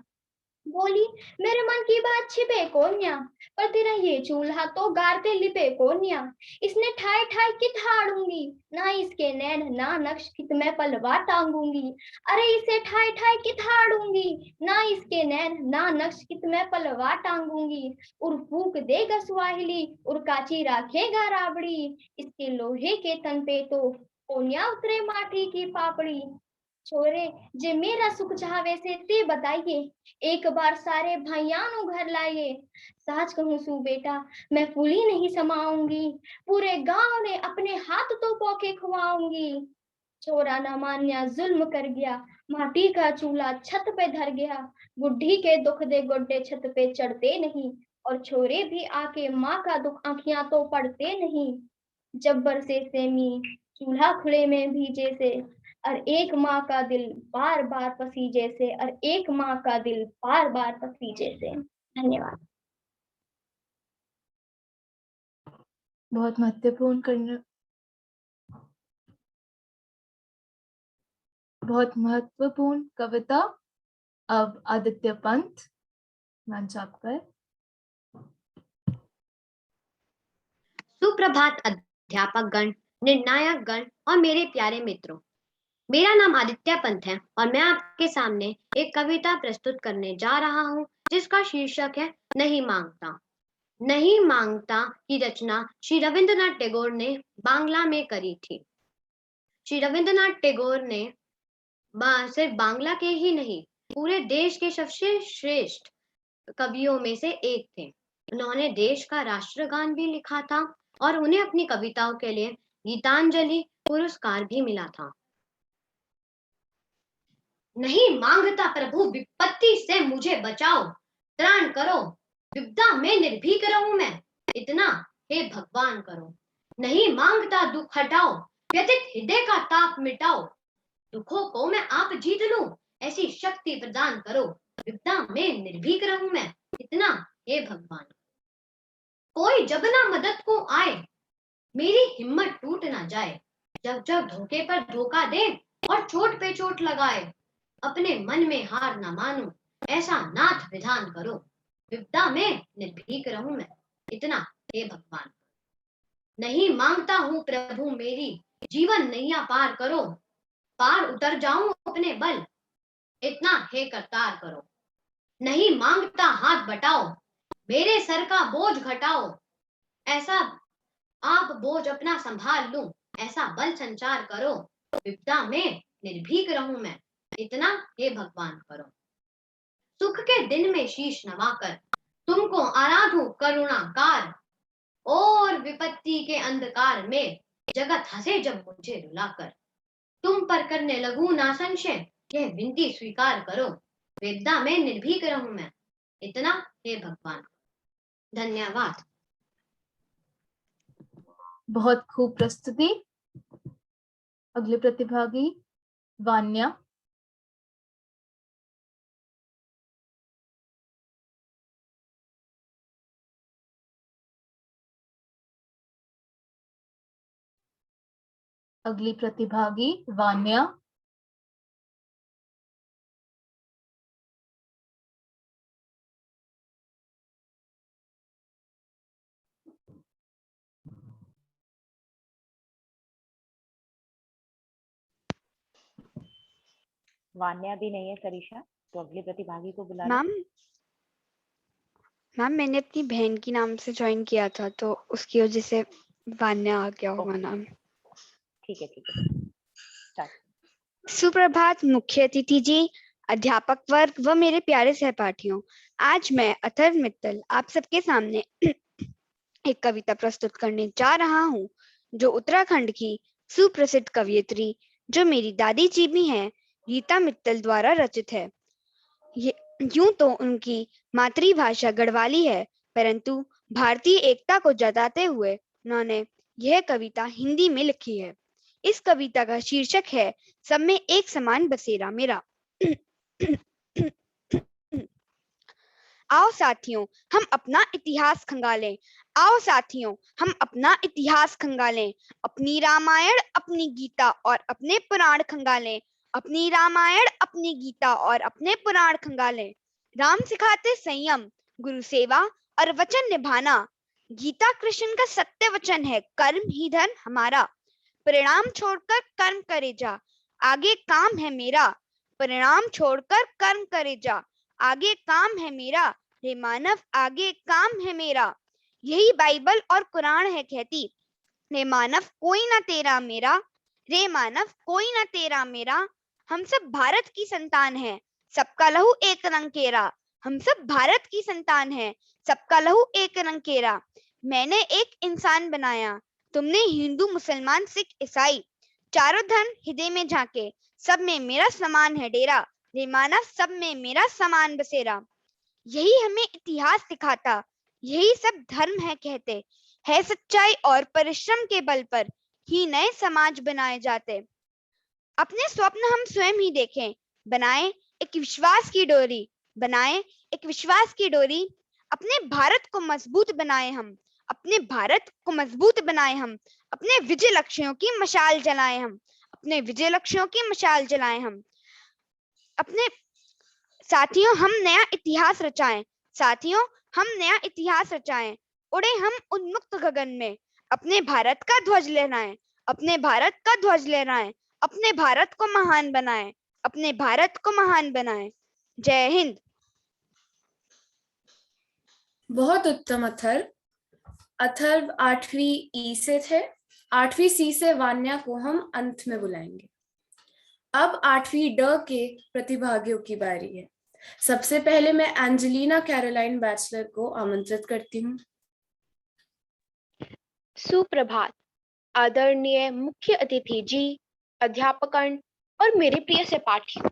बोली, मेरे मन की बात छिपे कोन्या, पर तेरा ये चूल्हा तो गारते लिपे कोन्या। इसने ठाई ठाई कित हाड़ूंगी, ना इसके नैन ना नक्श कित मैं पलवा टांगूंगी। अरे इसे ठाई ठाई कित हाड़ूंगी, ना इसके नैन ना नक्श कित मैं पलवा टांगूंगी। उर फूक देगा सुआहिली, उर काची राखेगा राबड़ी। इसके लोहे के तन पे तो कोन्या उतरे माटी की पापड़ी। छोरे, जे मेरा सुख चाहवे से ते बताइए, एक बार सारे भाइयानो घर लाइए। साच कहूँ सू बेटा, मैं फूली नहीं समाऊंगी, पूरे गांव ने अपने हाथ तो पोके खुआऊंगी। छोरा न मान्या जुल्म कर गया, माटी का चूल्हा छत पे धर गया। बुढ़ी के दुख दे गोड्डे छत पे चढ़ते नहीं, और छोरे भी आके माँ का दुख आंखियां तो पढ़ते नहीं। जब बरसे सेमी चूल्हा खुले में भीजे से, और एक माँ का दिल बार बार पसीजे से, और एक माँ का दिल बार बार पसीजे से। धन्यवाद। बहुत महत्वपूर्ण करने बहुत महत्वपूर्ण कविता। अब आदित्य पंत मंच आप पर। सुप्रभात अध्यापक गण, निर्णायक गण और मेरे प्यारे मित्रों। मेरा नाम आदित्य पंत है और मैं आपके सामने एक कविता प्रस्तुत करने जा रहा हूँ जिसका शीर्षक है नहीं मांगता। नहीं मांगता की रचना श्री रविंद्रनाथ टैगोर ने बांग्ला में करी थी। श्री रविंद्रनाथ टैगोर ने सिर्फ बांग्ला के ही नहीं, पूरे देश के सबसे श्रेष्ठ कवियों में से एक थे। उन्होंने देश का राष्ट्रगान भी लिखा था और उन्हें अपनी कविताओं के लिए गीतांजलि पुरस्कार भी मिला था। नहीं मांगता प्रभु विपत्ति से मुझे बचाओ, त्राण करो, विपदा में निर्भीक रहूं मैं, इतना हे भगवान करो। नहीं मांगता दुख हटाओ, व्यथित हृदय का ताप मिटाओ, दुखों को मैं आप जीत लूं, ऐसी शक्ति प्रदान करो, विपदा में निर्भीक रहूं मैं, इतना हे भगवान। कोई जब ना मदद को आए, मेरी हिम्मत टूट ना जाए, जब जब धोखे पर धोखा दे और चोट पे चोट लगाए, अपने मन में हार ना मानूं, ऐसा नाथ विधान करो, विपदा में निर्भीक रहूं मैं, इतना हे भगवान। नहीं मांगता हूं प्रभु मेरी जीवन नैया पार करो, पार उतर जाऊं अपने बल, इतना हे करतार करो। नहीं मांगता हाथ बटाओ, मेरे सर का बोझ घटाओ, ऐसा आप बोझ अपना संभाल लूं, ऐसा बल संचार करो, विपदा में निर्भीक रहूं मैं, इतना हे भगवान करो। सुख के दिन में शीश नवाकर तुमको आराधूं करुणाकार, और विपत्ति के अंधकार में जगत हंसे जब मुझे रुलाकर, तुम पर करने लगूं ना संशय, यह विनती स्वीकार करो, विपदा में निर्भीक रहूं मैं, इतना हे भगवान। धन्यवाद। बहुत खूब प्रस्तुति। अगले प्रतिभागी वान्या। अगली प्रतिभागी वान्या। वान्या भी नहीं है करिश्मा, तो अगले प्रतिभागी को बुला मैम मैंने अपनी बहन की नाम से ज्वाइन किया था तो उसकी वजह से वान्या आ गया होगा नाम। ठीक है। सुप्रभात मुख्य अतिथि जी, अध्यापक वर्ग व मेरे प्यारे सहपाठियों। आज मैं अथर्व मित्तल आप सबके सामने एक कविता प्रस्तुत करने जा रहा हूँ जो उत्तराखंड की सुप्रसिद्ध कवयित्री जो मेरी दादी जी भी हैं, रीता मित्तल द्वारा रचित है। यूं तो उनकी मातृभाषा गढ़वाली है, परंतु भारतीय एकता को जताते हुए उन्होंने यह कविता हिंदी में लिखी है। इस कविता का शीर्षक है सब में एक समान बसेरा मेरा। आओ साथियों हम अपना इतिहास खंगालें, आओ साथियों हम अपना इतिहास खंगालें, अपनी रामायण अपनी गीता और अपने पुराण खंगालें, अपनी रामायण अपनी गीता और अपने पुराण खंगालें। राम सिखाते संयम, गुरु सेवा और वचन निभाना। गीता कृष्ण का सत्य वचन है, कर्म ही धन हमारा। परिणाम छोड़कर कर्म करे जा, आगे काम है मेरा। परिणाम छोड़कर कर्म करे जा, आगे काम है मेरा। हे मानव, आगे काम है मेरा। यही बाइबल और कुरान है कहती, रे मानव कोई ना तेरा मेरा, रे मानव कोई ना तेरा मेरा। हम सब भारत की संतान है, सबका लहू एक रंग केरा। हम सब भारत की संतान है, सबका लहू एक रंग केरा। मैंने एक इंसान बनाया, तुमने हिंदू मुसलमान सिख ईसाई। चारों धर्म हृदय में झांके, सब में मेरा समान है डेरा। रे मानव सब में मेरा समान बसेरा। यही हमें इतिहास सिखाता, यही सब धर्म है कहते, है सच्चाई और परिश्रम के बल पर ही नए समाज बनाए जाते। अपने स्वप्न हम स्वयं ही देखें, बनाएं एक विश्वास की डोरी, बनाएं एक विश्वास की डोरी। अपने भारत को मजबूत बनाएं हम, अपने भारत को मजबूत बनाएं हम। अपने विजय लक्ष्यों की मशाल जलाएं हम, अपने विजय लक्ष्यों की मशाल जलाएं हम। अपने साथियों हम नया इतिहास रचाएं, साथियों हम नया इतिहास रचाएं। उड़े हम उन्मुक्त गगन में, अपने भारत का ध्वज लहराएं, अपने भारत का ध्वज लहराएं। अपने भारत को महान बनाएं, अपने भारत को महान बनाएं। जय हिंद। बहुत उत्तम अथर्व। अथर्व 8वीं ई से थे। 8वीं सी से वान्या को हम अंत में बुलाएंगे। अब 8वीं ड के प्रतिभागियों की बारी है। सबसे पहले मैं एंजेलिना कैरोलाइन बैचलर को आमंत्रित करती हूँ। सुप्रभात आदरणीय मुख्य अतिथि जी, अध्यापकगण और मेरे प्रिय सहपाठियों।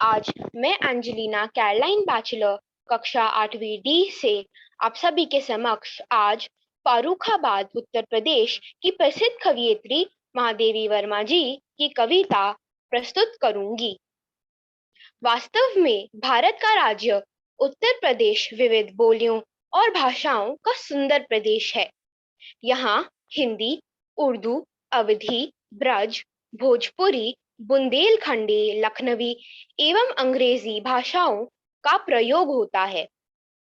आज मैं एंजेलिना कैरोलाइन बैचलर कक्षा 8वीं डी से आप सभी के समक्ष आज फारुखाबाद उत्तर प्रदेश की प्रसिद्ध कवयित्री महादेवी वर्मा जी की कविता प्रस्तुत करूंगी। वास्तव में भारत का राज्य उत्तर प्रदेश विविध बोलियों और भाषाओं का सुंदर प्रदेश है। यहाँ हिंदी, उर्दू, अवधी, ब्रज, भोजपुरी, बुंदेलखंडी, लखनवी एवं अंग्रेजी भाषाओं का प्रयोग होता है।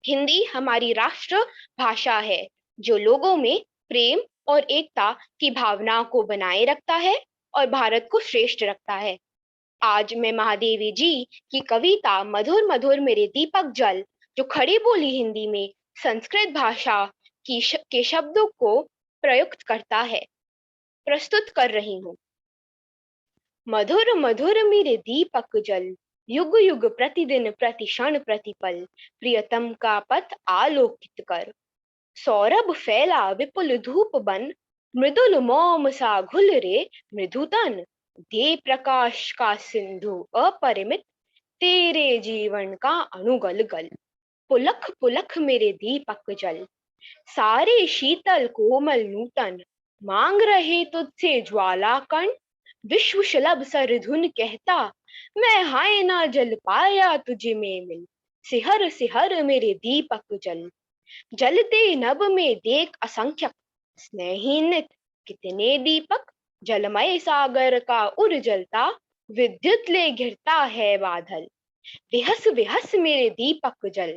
हिंदी हमारी राष्ट्र भाषा है जो लोगों में प्रेम और एकता की भावना को बनाए रखता है और भारत को श्रेष्ठ रखता है। आज मैं महादेवी जी की कविता मधुर मधुर मेरे दीपक जल, जो खड़ी बोली हिंदी में संस्कृत भाषा के शब्दों को प्रयुक्त करता है, प्रस्तुत कर रही हूँ। मधुर मधुर मेरे दीपक जल, युग युग प्रतिदिन प्रति क्षण प्रतिपल, प्रियतम का पथ आलोकित कर। सौरभ फैला विपुल धूप बन, मृदुल मोम सा घुल रे मृदुतन। दे प्रकाश का सिंधु अपरिमित, तेरे जीवन का अनुगल गल। पुलक पुलक मेरे दीपक जल, सारे शीतल कोमल नूतन, मांग रहे तुझसे ज्वाला कण। विश्व शलभ सरधुन कहता, मैं हाय ना जल पाया तुझे में मिल। सिहर सिहर मेरे दीपक जल, जलते नभ में देख असंख्यक, स्नेहिनित कितने दीपक। जलमय सागर का उर जलता, विद्युत ले घिरता है बादल। विहस विहस मेरे दीपक जल,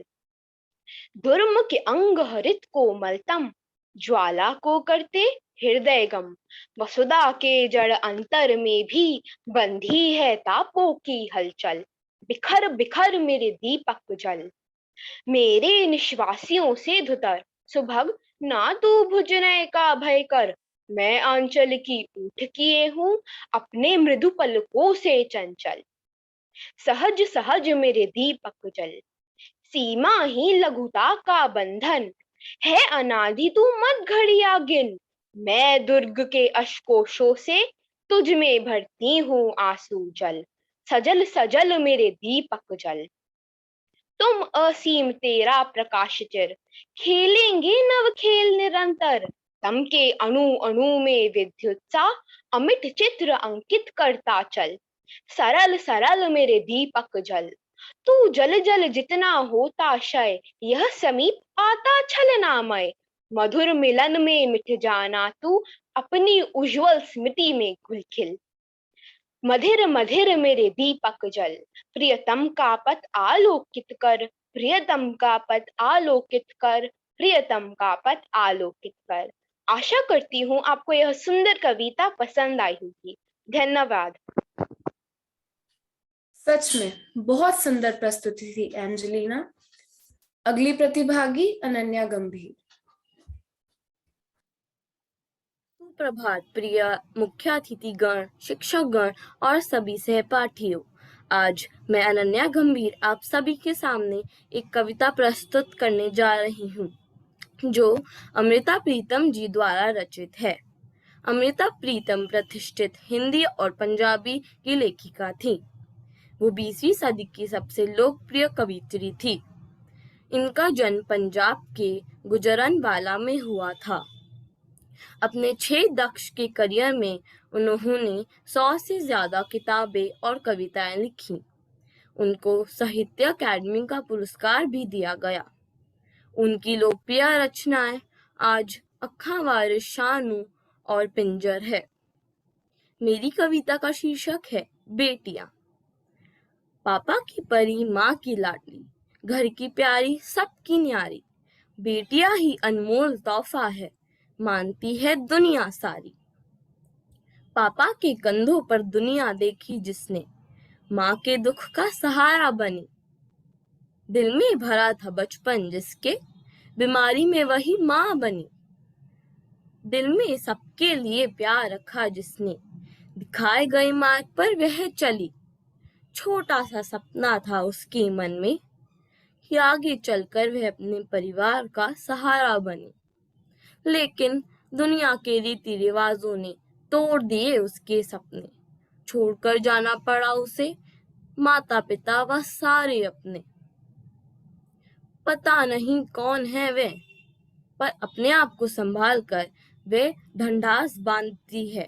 दुर्मुख अंग हरित कोमलतम, ज्वाला को करते हृदय गम। वसुधा के जड़ अंतर में भी बंधी है तापों की हलचल। बिखर बिखर मेरे दीपक जल, मेरे निश्वासियों से धुतर। सुभग ना तू भुजनय का भय कर, मैं आंचल की ऊठ किए हूँ अपने मृदु पलकों से चंचल। सहज सहज मेरे दीपक जल, सीमा ही लघुता का बंधन है। अनादि तू मत घड़िया गिन, मैं दुर्ग के अशकोशों से तुझ में भरती हूँ आंसू जल। सजल सजल मेरे दीपक जल, तुम असीम तेरा प्रकाश चिर, खेलेंगे नव खेल निरंतर। तम के अणु अणु में विद्युत सा, अमिट चित्र अंकित करता चल। सरल सरल मेरे दीपक जल, तू जल जल जितना होता क्षय, यह समीप आता छलनामय। मधुर मिलन में मिट जाना तू, अपनी उज्जवल स्मृति में घुल खिल। मधिर मधिर मेरे दीपक जल, प्रियतम का पथ आलोकित कर, प्रियतम का पथ आलोकित कर, प्रियतम का पथ आलोकित कर। आशा करती हूँ आपको यह सुंदर कविता पसंद आई होगी। धन्यवाद। सच में बहुत सुंदर प्रस्तुति थी एंजेलिना। अगली प्रतिभागी अनन्या गंभीर। सुप्रभात प्रिय मुख्य अतिथिगण, शिक्षकगण और सभी सहपाठियों। आज मैं अनन्या गंभीर आप सभी के सामने एक कविता प्रस्तुत करने जा रही हूँ जो अमृता प्रीतम जी द्वारा रचित है। अमृता प्रीतम प्रतिष्ठित हिंदी और पंजाबी की लेखिका थी। वो 20वीं सदी की सबसे लोकप्रिय कवियत्री थी। इनका जन्म पंजाब के गुजरनवाला में हुआ था। अपने 6 दशक के करियर में उन्होंने 100 से ज्यादा किताबें और कविताएं लिखी। उनको साहित्य अकादमी का पुरस्कार भी दिया गया। उनकी लोकप्रिय रचनाएं आज अक्खा वारिस शानू और पिंजर है। मेरी कविता का शीर्षक है बेटियां। पापा की परी, माँ की लाडली, घर की प्यारी, सबकी न्यारी, बेटियां ही अनमोल तोहफा है, मानती है दुनिया सारी। पापा के कंधों पर दुनिया देखी जिसने, माँ के दुख का सहारा बनी। दिल में भरा था बचपन जिसके, बीमारी में वही माँ बनी। दिल में सबके लिए प्यार रखा जिसने, दिखाए गए मार्ग पर वह चली। छोटा सा सपना था उसके मन में कि आगे चलकर वह अपने परिवार का सहारा बने, लेकिन दुनिया के रीति रिवाजों ने तोड़ दिए उसके सपने। छोड़कर जाना पड़ा उसे माता पिता व सारे अपने। पता नहीं कौन है वे, पर अपने आप को संभाल कर वे ढंढास बांधती है।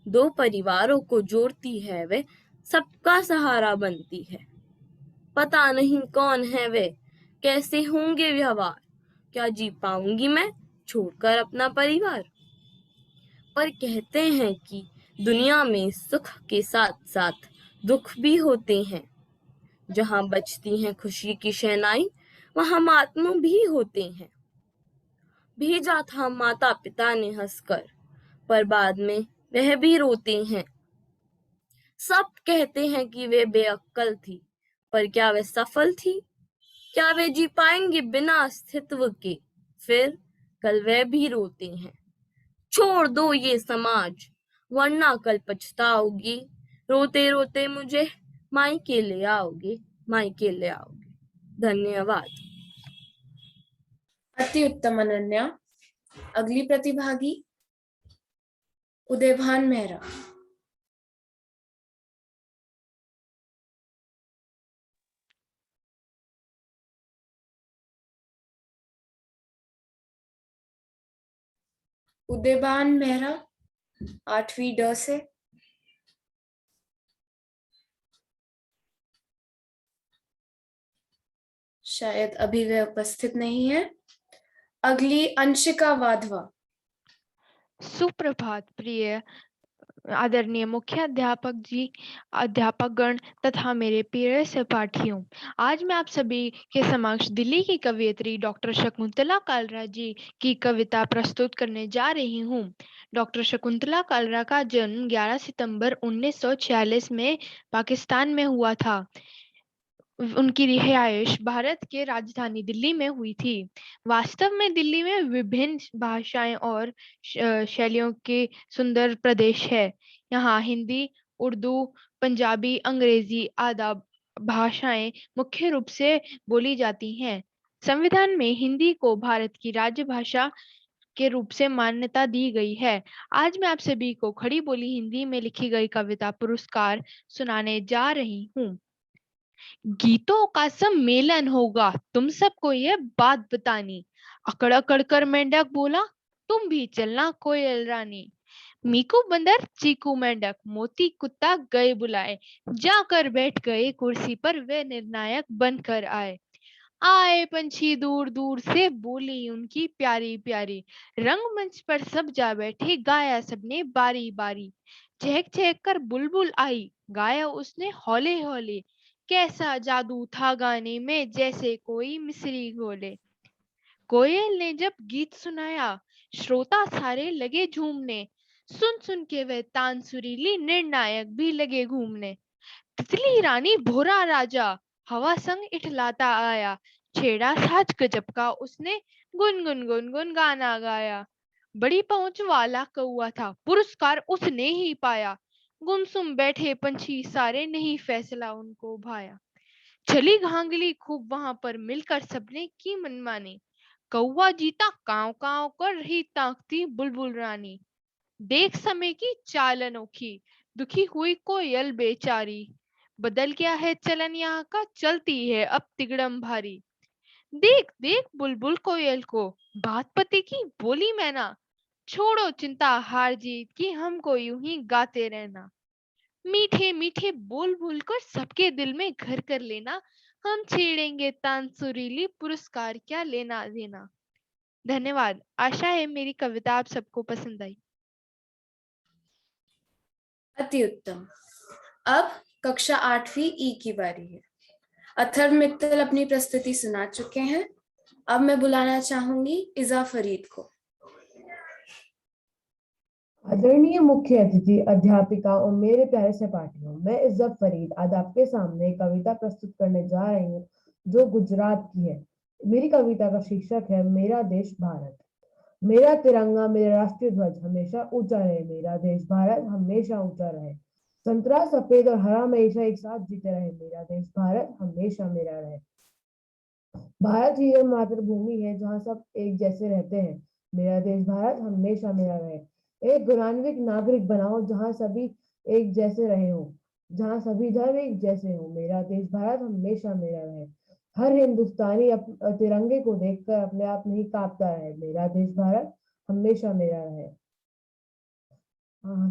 2 परिवारों को जोड़ती है वे, सबका सहारा बनती है। पता नहीं कौन है वे, कैसे होंगे व्यवहार, क्या जी पाऊंगी मैं छोड़कर अपना परिवार। पर कहते हैं कि दुनिया में सुख के साथ साथ दुख भी होते हैं। जहां बजती हैं खुशी की शहनाई, वहां मातम भी होते हैं। भेजा था माता पिता ने हंसकर, पर बाद में वह भी रोते हैं। सब कहते हैं कि वे बेअक्ल थी, पर क्या वे सफल थी? क्या वे जी पाएंगे बिना अस्तित्व के? फिर कल वे भी रोते हैं। छोड़ दो ये समाज, वरना कल पछताओगी। रोते रोते मुझे मायके ले आओगे, मायके ले आओगे। धन्यवाद। अति उत्तम अनन्या। अगली प्रतिभागी उदयभान मेहरा। उदयभान मेहरा 8वीं ड से। शायद अभी वे उपस्थित नहीं है। अगली अंशिका वाधवा। सुप्रभात प्रिय आदरणीय मुख्य अध्यापक जी, अध्यापकगण तथा मेरे प्रिय सहपाठियों। आज मैं आप सभी के समक्ष दिल्ली की कवयित्री डॉक्टर शकुंतला कालरा जी की कविता प्रस्तुत करने जा रही हूँ। डॉक्टर शकुंतला कालरा का जन्म 11 सितंबर 1946 में पाकिस्तान में हुआ था। उनकी रिहाइश भारत के राजधानी दिल्ली में हुई थी। वास्तव में दिल्ली में विभिन्न भाषाएं और शैलियों के सुंदर प्रदेश है। यहाँ हिंदी, उर्दू, पंजाबी, अंग्रेजी आदि भाषाएं मुख्य रूप से बोली जाती हैं। संविधान में हिंदी को भारत की राजभाषा के रूप से मान्यता दी गई है। आज मैं आप सभी को खड़ी बोली हिंदी में लिखी गई कविता पुरस्कार सुनाने जा रही हूँ। गीतों का सम्मेलन होगा, तुम सबको ये बात बतानी। अकड़ अकड़ कर मेंढक बोला, तुम भी चलना कोयल रानी। मीकू बंदर, चीकू मेंढक, मोती कुत्ता गए बुलाए। जाकर बैठ गए कुर्सी पर, वे निर्णायक बनकर आए। आए पंछी दूर दूर से, बोली उनकी प्यारी प्यारी। रंगमंच पर सब जा बैठे, गाया सबने बारी बारी। चहक चहक कर बुलबुल आई, गाया उसने हौले हौले, कैसा जादू था गाने में जैसे कोई मिस्री घोले। कोयल ने जब गीत सुनाया, श्रोता सारे लगे झूमने, सुन सुन के वह तान सुरीली निर्णायक भी लगे घूमने। तितली रानी भोरा राजा हवा संग इठलाता आया, छेड़ा साज गजब का उसने, गुन गुन गुन गुन गाना गाया। बड़ी पहुंच वाला कौआ था, पुरस्कार उसने ही पाया, गुमसुम बैठे पंछी सारे नहीं फैसला उनको भाया। चली घांगली खूब वहां पर मिलकर सबने की मनमानी, कौआ जीता कांव कांव कर रही ताकती बुलबुल रानी। देख समय की चाल अनोखी, दुखी हुई कोयल बेचारी, बदल गया है चलन यहाँ का, चलती है अब तिगड़म भारी। देख देख बुलबुल कोयल को, बात पति की बोली मैना, छोड़ो चिंता हार जीत की, हमको यूं ही गाते रहना। मीठे मीठे बोल बोल कर सबके दिल में घर कर लेना, हम छेड़ेंगे तान सुरीली, पुरस्कार क्या लेना देना। धन्यवाद। आशा है मेरी कविता आप सबको पसंद आई। अति उत्तम। अब कक्षा 8वीं ई की बारी है। अथर्व मित्तल अपनी प्रस्तुति सुना चुके हैं। अब मैं बुलाना चाहूंगी इज़ा फरीद को। आदरणीय मुख्य अतिथि, अध्यापिका और मेरे प्यारे सहपाठियों, मैं इज़्ज़त फरीद आज आपके सामने एक कविता प्रस्तुत करने जा रही हूँ जो गुजरात की है। मेरी कविता का शीर्षक है मेरा देश भारत। मेरा तिरंगा मेरा राष्ट्रीय ध्वज हमेशा ऊंचा रहे, मेरा देश भारत हमेशा ऊंचा रहे। संतरा सफेद और हरा हमेशा एक साथ जीते रहे, मेरा देश भारत हमेशा मेरा रहे। भारत ही वह मातृभूमि है जहाँ सब एक जैसे रहते हैं, मेरा देश भारत हमेशा मेरा रहे। एक गुणान्वित नागरिक बनाओ जहाँ सभी एक जैसे रहे हो, जहाँ सभी धर्म एक जैसे हो, मेरा देश भारत हमेशा मेरा रहे। हर हिंदुस्तानी तिरंगे को देखकर अपने आप नहीं कांपता रहे, मेरा देश भारत हमेशा मेरा रहे।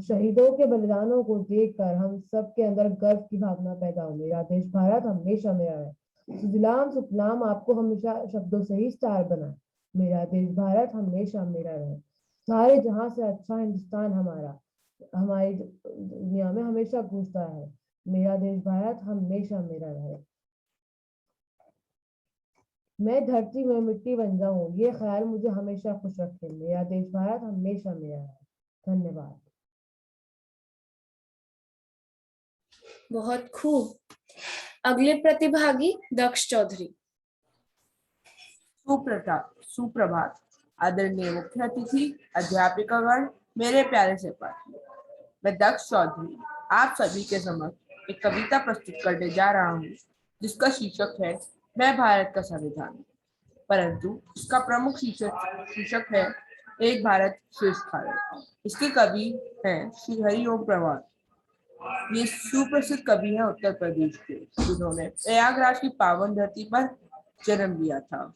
शहीदों के बलिदानों को देखकर हम सबके अंदर गर्व की भावना पैदा हो, मेरा देश भारत हमेशा मेरा रहे। सुजलाम सुफलाम आपको हमेशा शब्दों से ही स्टार बनाए, मेरा देश भारत हमेशा मेरा रहे। सारे जहां से अच्छा हिंदुस्तान हमारा हमारी दुनिया में हमेशा गूंजता है, मेरा देश भारत हमेशा मेरा रहे। मैं धरती में मिट्टी बन जाऊं, ये ख्याल मुझे हमेशा खुश रखे, मेरा देश भारत हमेशा मेरा रहे। धन्यवाद। बहुत खूब। अगले प्रतिभागी दक्ष चौधरी। सुप्रभात आदरणीय मुख्य अतिथि, अध्यापिकागण, मेरे प्यारे सहपाठी, मैं दक्ष चौधरी आप सभी के समक्ष एक कविता प्रस्तुत करने जा रहा हूँ जिसका शीर्षक है मैं भारत का संविधान, परंतु इसका प्रमुख शीर्षक है एक भारत श्रेष्ठ भारत। इसके कवि हैं श्री हरिओम प्रवाल। ये सुप्रसिद्ध कवि है उत्तर प्रदेश के, जिन्होंने प्रयागराज की पावन धरती पर जन्म लिया था।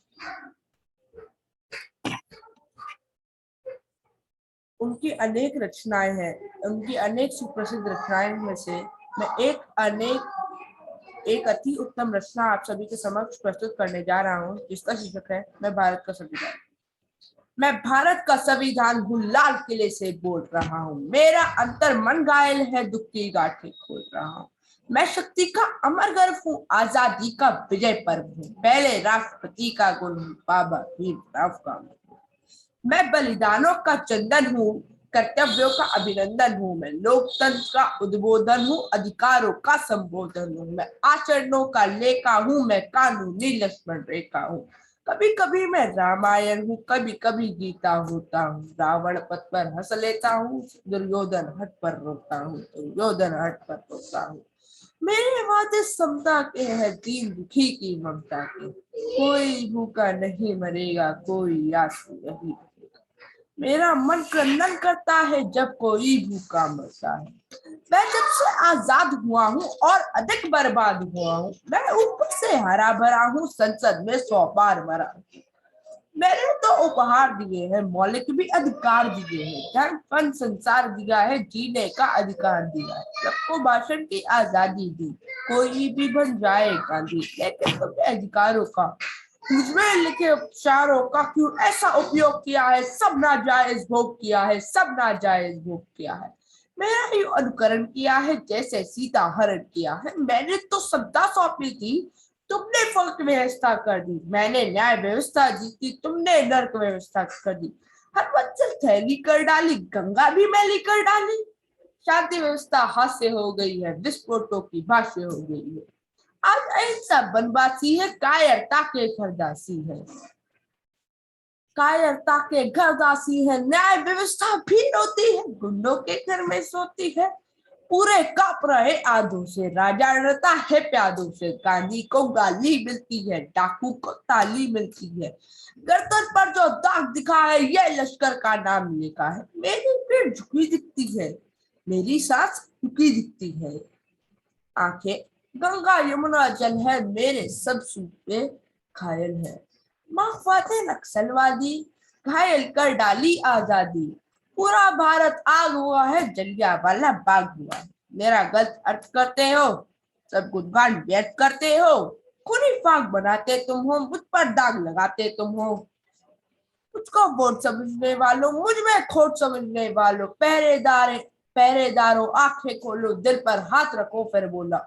उनकी अनेक रचनाएं हैं, उनकी अनेक सुप्रसिद्ध रचनाएं में से मैं एक अति उत्तम रचना आप सभी के समक्ष प्रस्तुत करने जा रहा हूँ जिसका शीर्षक है मैं भारत का संविधान। मैं भारत का संविधान हूँ, लाल किले से बोल रहा हूँ, मेरा अंतर मन घायल है, दुख की गांठें खोल रहा हूँ। मैं शक्ति का अमर गर्व हूँ, आजादी का विजय पर्व हूँ, पहले राष्ट्रपति का गुण हूँ, बाबा भीमराव का। मैं बलिदानों का चंदन हूँ, कर्तव्यों का अभिनंदन हूँ, मैं लोकतंत्र का उद्बोधन हूँ, अधिकारों का संबोधन हूँ, मैं आचरणों का लेखा हूँ, मैं कानूनी लक्ष्मण रेखा हूँ। कभी कभी मैं रामायण हूँ, कभी कभी गीता होता हूँ, रावण पथ पर हंस लेता हूँ, दुर्योधन हट पर रोता हूँ, दुर्योधन हट पर रोता हूँ। मेरे वादे समता के हैं, दीन दुखी की ममता के, कोई भूखा नहीं मरेगा, कोई आंसू नहीं बहेगा। मेरा मन क्रंदन करता है जब कोई भूखा मरता है। मैं जब से आजाद हुआ हूँ और अधिक बर्बाद हुआ हूँ, मैं ऊपर से हरा भरा हूँ, संसद में 100 बार मरा हूँ। मैंने तो उपहार दिए हैं, मौलिक भी अधिकार दिए हैं, धन फन संसार दिया है, जीने का अधिकार दिया है, सबको भाषण की आजादी दी, कोई भी बन जाए गांधी, लेकिन तुमने अधिकारों का मुझमें लिखे उपचारों का क्यों ऐसा उपयोग किया है, सब नाजायज भोग किया है, सब नाजायज भोग किया है। मेरा ही अनुकरण किया है जैसे सीता हरण किया है। मैंने तो सत्ता सौंपी थी, तुमने फल्क व्यवस्था कर दी। मैंने न्याय व्यवस्था जीती, तुमने नर्क व्यवस्था कर दी। हर मंजिल थैली कर डाली, गंगा भी मैली कर डाली। शांति व्यवस्था हाथ से हो गई है, विस्फोटों की भाष्य हो गई है। आज अहिंसा बनवासी है, कायरता के घरदासी है। कायरता के घरदासी है, न्याय व्यवस्था भी रोती है, गुंडों के घर में सोती है। पूरे कांप रहे आधों से, राजा डरता है प्यादों से। गांधी को गाली मिलती है, डाकू को ताली मिलती है। गर्दन पर जो दाग दिखा है, ये लश्कर का नाम लिखा है। मेरी पीठ झुकी दिखती है, मेरी सांस झुकी दिखती है। आंखें गंगा यमुना जल है, मेरे सब सूपे घायल है। माफवाते नक्सलवादी, घायल कर डाली आजादी। पूरा भारत आग हुआ है, जलियांवाला बाग हुआ है। मेरा गलत अर्थ करते हो, सब गुणगान व्यर्थ करते हो। खूनी फाक बनाते तुम हो, मुझ पर दाग लगाते तुम हो। मुझको वोट समझने वालों, मुझ में खोट समझने वालों। पहरेदारों आंखें खोलो, दिल पर हाथ रखो फिर बोला।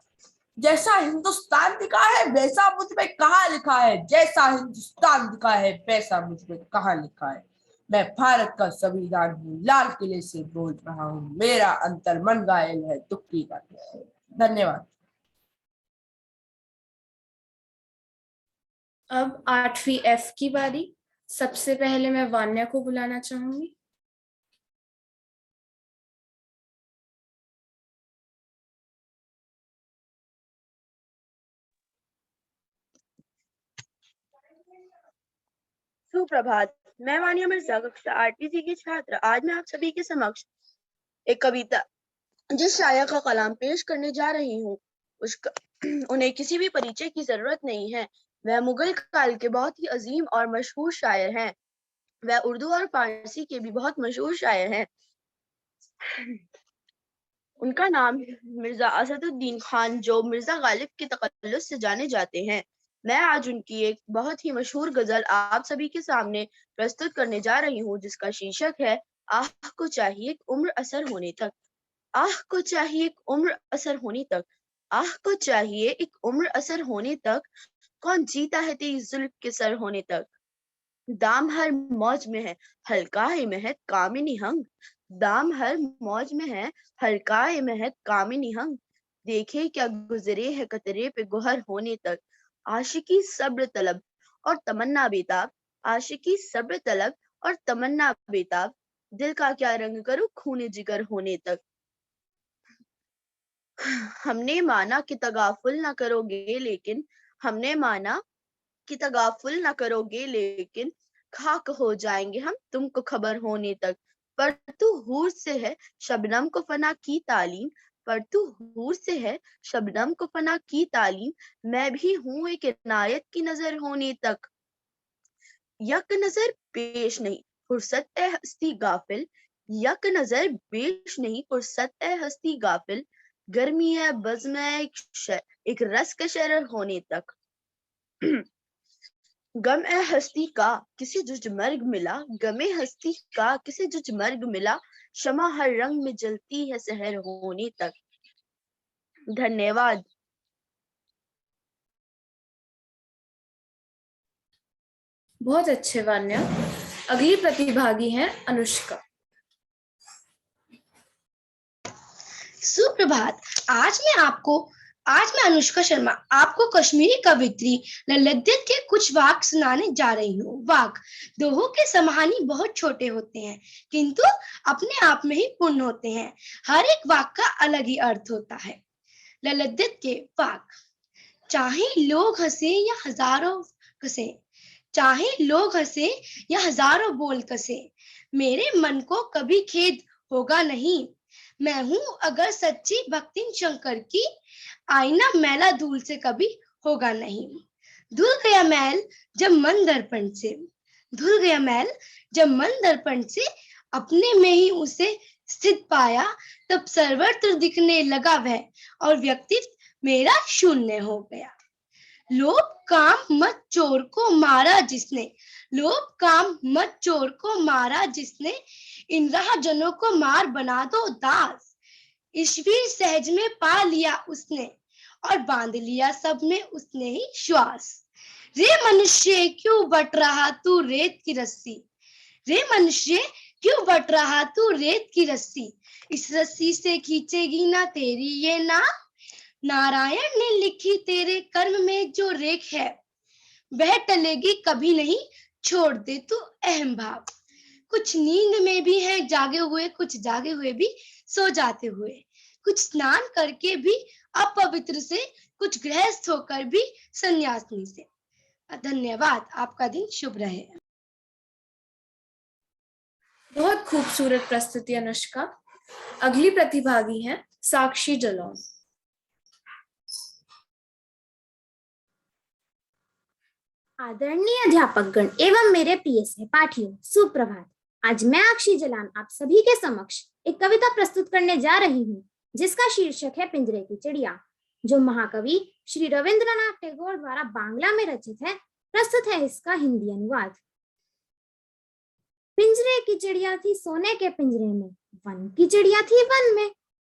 जैसा हिंदुस्तान दिखा है वैसा मुझ में कहाँ लिखा है। जैसा हिंदुस्तान दिखा है वैसा मुझ में कहाँ लिखा है। मैं भारत का संविधान हूँ, लाल किले से बोल रहा हूँ। मेरा अंतर मन घायल है, दुख की बातें है। धन्यवाद। अब 8वीं F की बारी। सबसे पहले मैं वान्या को बुलाना चाहूंगी। सुप्रभात। मैं वानिया मिर्जा, कक्षा 8वीं C की छात्र। आज मैं आप सभी के समक्ष एक कविता जिस शायर का कलाम पेश करने जा रही हूँ, उन्हें किसी भी परिचय की जरूरत नहीं है। वह मुगल काल के बहुत ही अजीम और मशहूर शायर हैं। वह उर्दू और फारसी के भी बहुत मशहूर शायर हैं। उनका नाम मिर्जा असदुद्दीन खान, जो मिर्जा गालिब के तकल्लुस से जाने जाते हैं। मैं आज उनकी एक बहुत ही मशहूर गजल आप सभी के सामने प्रस्तुत करने जा रही हूँ, जिसका शीर्षक है आह को चाहिए एक उम्र असर होने तक। आह को चाहिए एक उम्र असर होने तक, आह को चाहिए एक उम्र असर होने तक, कौन जीता है तेरी जुल्फ के सर होने तक। दाम हर मौज में है, हल्काए महक कामिनी हंग। दाम हर मौज में है, हल्काए महक कामिनी हंग। देखे क्या गुजरे है कतरे पे गुहर होने तक। आशिकी सब्र तलब और तमन्ना बेताब, आशिकी सब्र तलब और तमन्ना बेताब। दिल का क्या रंग करूं खूने जिगर होने तक। हमने माना कि तगाफुल ना करोगे, लेकिन हमने माना कि तगाफुल ना करोगे, लेकिन खाक हो जाएंगे हम तुमको खबर होने तक। पर तू हूर से है शबनम को फना की तालीम, पर तू हूर से है शबनम को फना की तालीम। मैं भी हूं एक इनायत की नजर होने तक। यक नजर पेश नहीं फुर्सत ए हस्ती गाफिल, यक नजर पेश नहीं फुर्सत ए हस्ती गाफिल। गर्मी है बज़्म एक रस का शरर होने तक। गम ए हस्ती का किसी जुज मर्ग मिला, गमे हस्ती का किसी जुज मर्ग मिला। शमा हर रंग में जलती है सहर होने तक। धन्यवाद। बहुत अच्छे वान्या। अगली प्रतिभागी हैं अनुष्का। सुप्रभात। आज मैं अनुष्का शर्मा आपको कश्मीरी कवित्री ललित के कुछ वाक्य सुनाने जा रही हूँ। वाक्य दोहों के समाहानी बहुत छोटे होते हैं, किंतु अपने आप में ही पूर्ण होते हैं। हर एक वाक्य का अलग ही अर्थ होता है। ललित के वाक्य। चाहे लोग हंसे या हजारों कसे, चाहे लोग हंसे या हजारों बोल कसे, मेरे मन को कभी खेद होगा नहीं। मैं हूं अगर सच्ची भक्तिन शंकर की, आईना मैला धूल से कभी होगा नहीं। धुल गया मैल जब मन दर्पण से, धुल गया मैल जब मन दर्पण से, अपने में ही उसे स्थित पाया, तब सर्वत्र दिखने लगा वह, और व्यक्तित्व मेरा शून्य हो गया। लोभ काम मत चोर को मारा जिसने, लोभ काम मत चोर को मारा जिसने, इन राहजनों को मार बना दो दास। ईश्वर सहज में पा लिया उसने और बांध लिया सब में उसने ही श्वास। रे मनुष्य क्यों बट रहा तू रेत की रस्सी, रे मनुष्य क्यों बट रहा तू रेत की रस्सी, इस रस्सी से खींचेगी ना तेरी ये नाव। नारायण ने लिखी तेरे कर्म में जो रेख है वह टलेगी कभी नहीं, छोड़ दे तू अहम भाव। कुछ नींद में भी है जागे हुए, कुछ जागे हुए भी सो जाते हुए, कुछ स्नान करके भी अपवित्र से, कुछ गृहस्थ होकर भी सन्यासिनी से। धन्यवाद, आपका दिन शुभ रहे। बहुत खूबसूरत प्रस्तुति अनुष्का। अगली प्रतिभागी हैं साक्षी जलौन। आदरणीय अध्यापकगण एवं मेरे प्रिय सहपाठियों, सुप्रभात। आज मैं साक्षी जलान आप सभी के समक्ष एक कविता प्रस्तुत करने जा रही हूँ जिसका शीर्षक है पिंजरे की चिड़िया, जो महाकवि श्री रविंद्रनाथ टैगोर द्वारा बांग्ला में रचित है। प्रस्तुत है इसका हिंदी अनुवाद। पिंजरे की चिड़िया थी सोने के पिंजरे में, वन की चिड़िया थी वन में।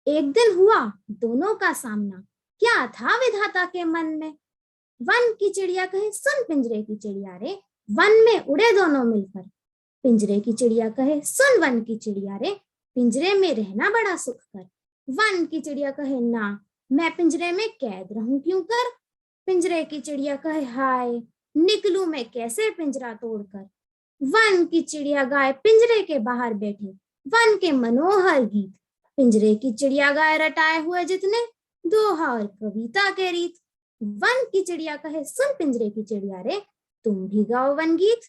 एक दिन हुआ दोनों का सामना, क्या था विधाता के मन में। वन की चिड़िया कहे सुन पिंजरे की चिड़िया रे, वन में उड़े दोनों मिलकर। पिंजरे की चिड़िया कहे सुन वन की चिड़िया रे, पिंजरे में रहना बड़ा सुख कर। वन की चिड़िया कहे ना, मैं पिंजरे में कैद रहूं क्यों कर। पिंजरे की चिड़िया कहे हाय, निकलूं मैं कैसे पिंजरा तोड़कर। वन की चिड़िया गाय पिंजरे के बाहर बैठे, वन के मनोहर गीत। पिंजरे की चिड़िया गाय रटाए हुए जितने, दोहा और कविता के रीत। वन की चिड़िया कहे सुन पिंजरे की चिड़िया रे, तुम भी गाओ वन गीत।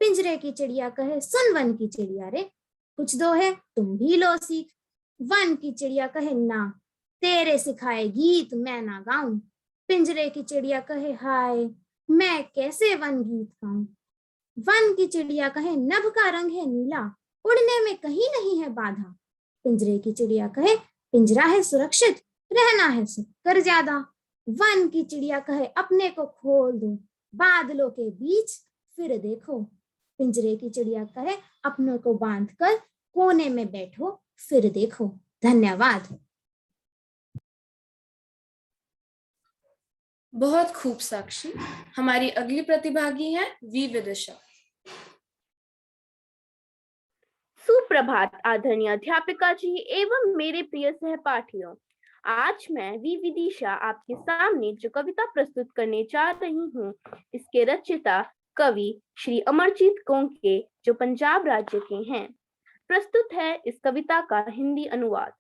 पिंजरे की चिड़िया कहे सुन वन की चिड़िया रे, कुछ दोहे तुम भी लो सीख। वन की चिड़िया कहे ना, तेरे सिखाए गीत मैं ना गाऊं। पिंजरे की चिड़िया कहे हाय, मैं कैसे वन गीत गाऊं। वन की चिड़िया कहे नभ का रंग है नीला, उड़ने में कहीं नहीं है बाधा। पिंजरे की चिड़िया कहे पिंजरा है सुरक्षित, रहना है सुख कर ज्यादा। वन की चिड़िया कहे अपने को खोल दो, बादलों के बीच फिर देखो। पिंजरे की चिड़िया कहे अपनों को बांधकर कोने में बैठो फिर देखो। धन्यवाद। बहुत खूब साक्षी। हमारी अगली प्रतिभागी है वी विदिशा। सुप्रभात आदरणीय अध्यापिका जी एवं मेरे प्रिय सहपाठियों। आज मैं वी विदिशा आपके सामने जो कविता प्रस्तुत करने जा रही हूँ, इसके रचयिता कवि श्री अमरजीत गोंके, जो पंजाब राज्य के हैं। प्रस्तुत है इस कविता का हिंदी अनुवाद।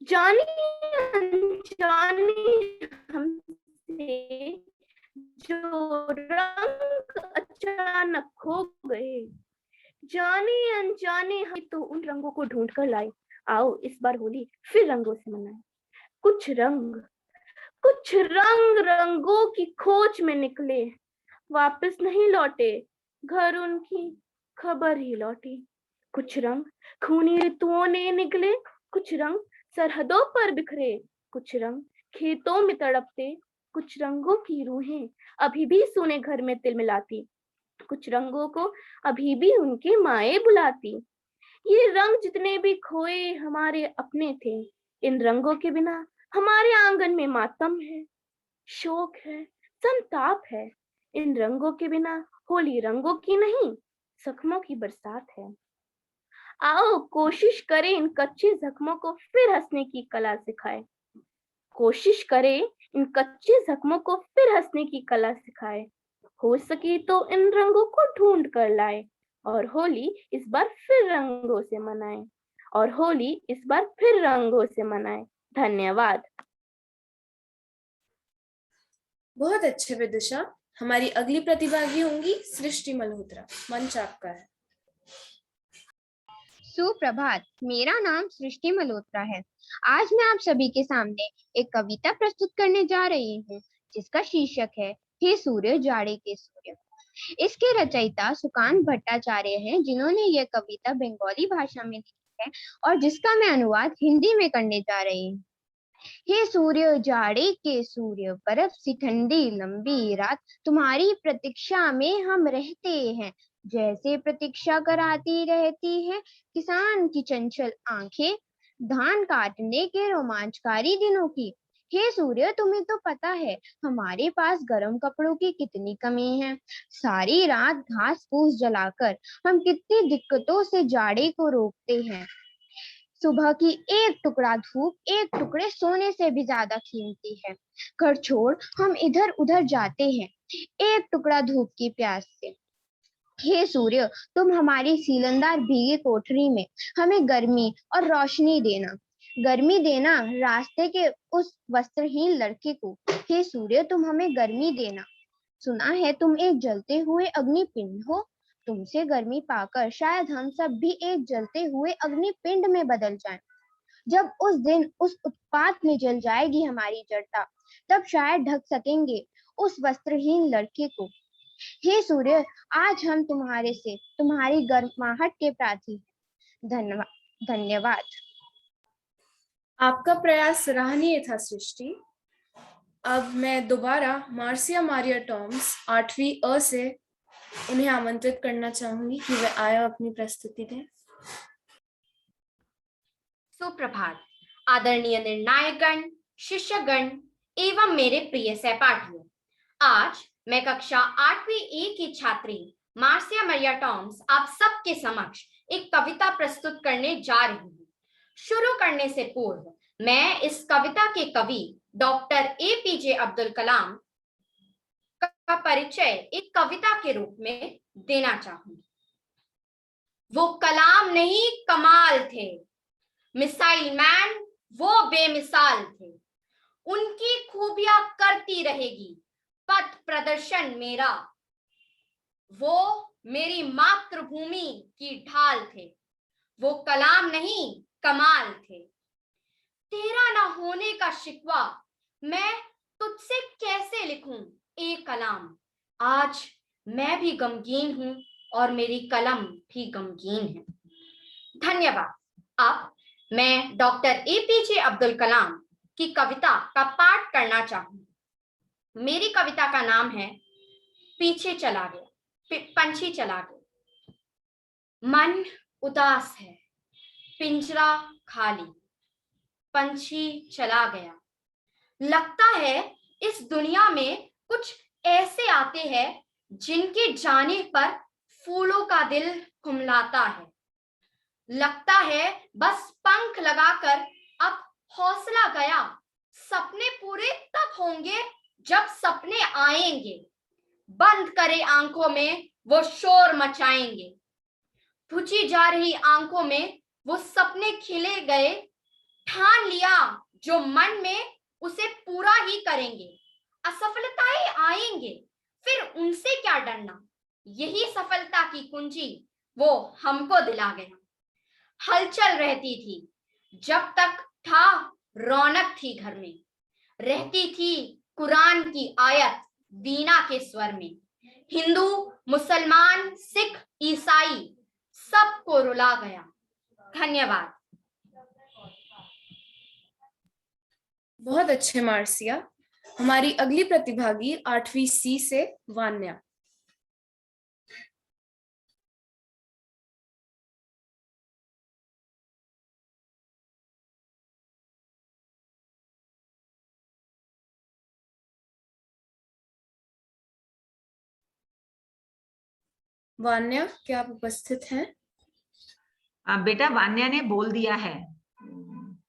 जाने अनजाने हमसे जो रंग अचानक खो गए, जाने अनजाने हम तो उन रंगों को ढूंढ कर लाए। आओ इस बार होली फिर रंगों से मनाएं। कुछ रंग रंगों की खोज में निकले, वापस नहीं लौटे, घर उनकी खबर ही लौटी। कुछ रंग खूनी ऋतुओं ने निकले, कुछ रंग सरहदों पर बिखरे, कुछ रंग खेतों में तड़पते। कुछ रंगों की रूहें अभी भी सूने घर में तिलमिलाती, कुछ रंगों को अभी भी उनके माए बुलाती। ये रंग जितने भी खोए हमारे अपने थे, इन रंगों के बिना हमारे आंगन में मातम है, शोक है, संताप है। इन रंगों के बिना होली रंगों की नहीं, जख्मों की बरसात है। आओ कोशिश करें इन कच्चे जख्मों को फिर हंसने की कला सिखाए। कोशिश करें इन कच्चे जख्मों को फिर हंसने की कला सिखाए। हो सके तो इन रंगों को ढूंढ कर लाए और होली इस बार फिर रंगों से मनाएं, और होली इस बार फिर रंगों से मनाएं। धन्यवाद। बहुत अच्छे विदिशा। हमारी अगली प्रतिभागी होंगी सृष्टि मल्होत्रा। मंच आपका है। सुप्रभात, मेरा नाम सृष्टि मल्होत्रा है। आज मैं आप सभी के सामने एक कविता प्रस्तुत करने जा रही हूँ जिसका शीर्षक है हे सूर्य जाड़े के सूर्य। इसके रचयिता सुकांत भट्टाचार्य हैं, जिन्होंने यह कविता बंगाली भाषा में लिखी है और जिसका मैं अनुवाद हिंदी में करने जा रही हूँ। हे सूर्य जाड़े के सूर्य, बर्फ सी ठंडी लंबी रात, तुम्हारी प्रतीक्षा में हम रहते हैं। जैसे प्रतीक्षा कराती रहती है किसान की चंचल आंखें धान काटने के रोमांचकारी दिनों की। हे सूर्य, तुम्हें तो पता है हमारे पास गर्म कपड़ों की कितनी कमी है। सारी रात घास फूस जलाकर हम कितनी दिक्कतों से जाड़े को रोकते हैं। सुबह की एक टुकड़ा धूप एक टुकड़े सोने से भी ज्यादा कीमती है। घर छोड़ हम इधर उधर जाते हैं एक टुकड़ा धूप की प्यास से। हे सूर्य, तुम हमारी सीलनदार भीगी कोठरी में हमें गर्मी और रोशनी देना, गर्मी देना रास्ते के उस वस्त्रहीन लड़के को। हे सूर्य, तुम हमें गर्मी देना। सुना है तुम एक जलते हुए अग्निपिंड हो। तुमसे गर्मी पाकर शायद हम सब भी एक जलते हुए अग्निपिंड में बदल जाएं। जब उस दिन उस उत्पात में जल जाएगी हमारी जड़ता, तब शायद ढक सकेंगे उस वस्त्रहीन लड़के को। हे सूर्य, आज हम तुम्हारे से तुम्हारी गर्माहट के प्रार्थी हैं। धन्यवाद। आपका प्रयास सराहनीय था सृष्टि। अब मैं दोबारा मार्सिया मारिया टॉम्स 8वीं अ से उन्हें आमंत्रित करना चाहूंगी कि वे आए और अपनी प्रस्तुति दें। सुप्रभात आदरणीय निर्णायकगण, शिक्षकगण एवं मेरे प्रिय सहपाठियों। आज मैं कक्षा 8वीं ए की छात्री मार्सिया मारिया टॉम्स आप सबके समक्ष एक कविता प्रस्तुत करने जा रही हूँ। शुरू करने से पूर्व मैं इस कविता के कवि डॉक्टर APJ अब्दुल कलाम का परिचय एक कविता के रूप में देना चाहूंगी। वो कलाम नहीं कमाल थे, मिसाइल मैन वो बेमिसाल थे। उनकी खूबियां करती रहेगी पथ प्रदर्शन मेरा। वो मेरी मातृभूमि की ढाल थे। वो कलाम नहीं कमाल थे। तेरा ना होने का शिकवा मैं तुझसे कैसे लिखूं ए कलाम। आज मैं भी गमगीन हूं और मेरी कलम भी गमगीन है। धन्यवाद। अब मैं डॉक्टर APJ अब्दुल कलाम की कविता का पाठ करना चाहूंगी। मेरी कविता का नाम है पीछे चला गया, पंछी चला गया। मन उदास है, पिंजरा खाली, पंछी चला गया। लगता है इस दुनिया में कुछ ऐसे आते हैं जिनके जाने पर फूलों का दिल कुमलाता है। लगता है बस पंख लगाकर अब हौसला गया। सपने पूरे तब होंगे जब सपने आएंगे। बंद करे आंखों में वो शोर मचाएंगे। बुझी जा रही आंखों में वो सपने खिले गए। ठान लिया जो मन में उसे पूरा ही करेंगे। असफलताएं आएंगे फिर उनसे क्या डरना। यही सफलता की कुंजी वो हमको दिला गया। हलचल रहती थी जब तक था, रौनक थी घर में। रहती थी कुरान की आयत वीणा के स्वर में। हिंदू मुसलमान सिख ईसाई सबको रुला गया। धन्यवाद। बहुत अच्छे मार्सिया। हमारी अगली प्रतिभागी 8वीं C से वान्या। वान्या, क्या आप उपस्थित हैं? बेटा वान्या ने बोल दिया है।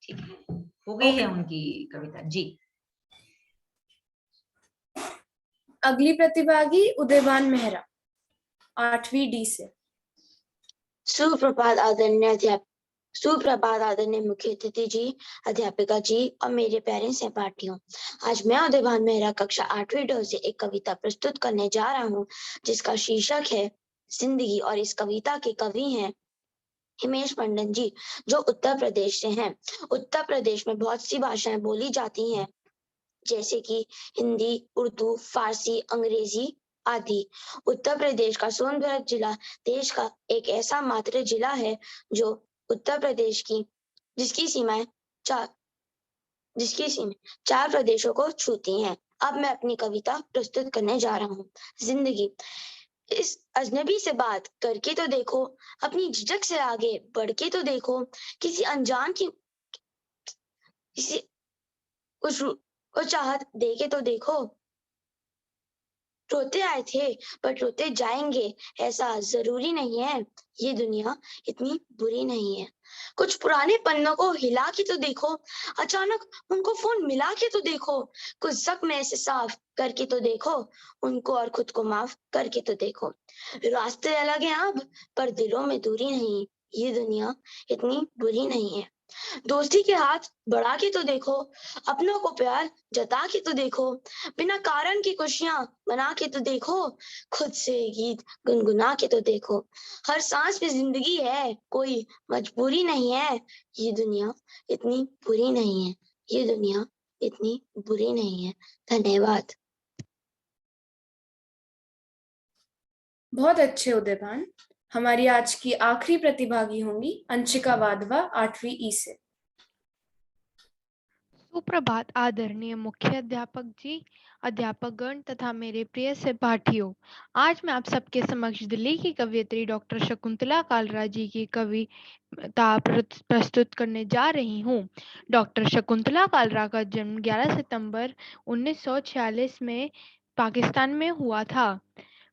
ठीक है, हो गई है उनकी कविता जी। अगली प्रतिभागी उदयवान मेहरा 8वीं D से। सुप्रभात आदरणीय मुख्य अतिथि जी, अध्यापिका जी और मेरे प्यारे सहपाठियों। आज मैं उदयवान मेहरा कक्षा 8वीं ड से एक कविता प्रस्तुत करने जा रहा हूँ जिसका शीर्षक है जिंदगी। और इस कविता के कवि हैं हिमेश मंडन जी, जो उत्तर प्रदेश से हैं। उत्तर प्रदेश में बहुत सी भाषाएं बोली जाती हैं, जैसे कि हिंदी, उर्दू, फारसी, अंग्रेजी आदि। उत्तर प्रदेश का सोनभद्र जिला देश का एक ऐसा मात्र जिला है जो उत्तर प्रदेश की जिसकी सीमाएं चार प्रदेशों को छूती हैं। अब मैं अपनी कविता प्रस्तुत करने जा रहा हूँ। जिंदगी। इस अजनबी से बात करके तो देखो, अपनी झिझक से आगे बढ़ के तो देखो, किसी अनजान की किसी कुछ चाहत दे के तो देखो। रोते आए थे पर रोते जाएंगे, ऐसा जरूरी नहीं है। ये दुनिया इतनी बुरी नहीं है। कुछ पुराने पन्नों को हिला के तो देखो, अचानक उनको फोन मिला के तो देखो, कुछ जख्म ऐसे साफ करके तो देखो, उनको और खुद को माफ करके तो देखो। रास्ते अलग हैं अब, पर दिलों में दूरी नहीं। ये दुनिया इतनी बुरी नहीं है। दोस्ती के हाथ बढ़ा के तो देखो, अपनों को प्यार जता के तो देखो, बिना कारण की खुशियां बना के तो देखो, खुद से गीत गुनगुना के तो देखो। हर सांस में जिंदगी है, कोई मजबूरी नहीं है। ये दुनिया इतनी बुरी नहीं है। ये दुनिया इतनी बुरी नहीं है। धन्यवाद। बहुत अच्छे उदयभान। हमारी आज की आखिरी प्रतिभागी होंगी अंशिका वाधवा 8वीं ई से। सुप्रभात आदरणीय मुख्य अध्यापक जी, अध्यापकगण तथा मेरे प्रिय सहपाठियों। आज मैं आप सबके समक्ष दिल्ली की कवयित्री डॉक्टर शकुंतला कालरा जी की कविता प्रस्तुत करने जा रही हूँ। डॉक्टर शकुंतला कालरा का जन्म 11 सितंबर 1946 में पाकिस्तान में हुआ था।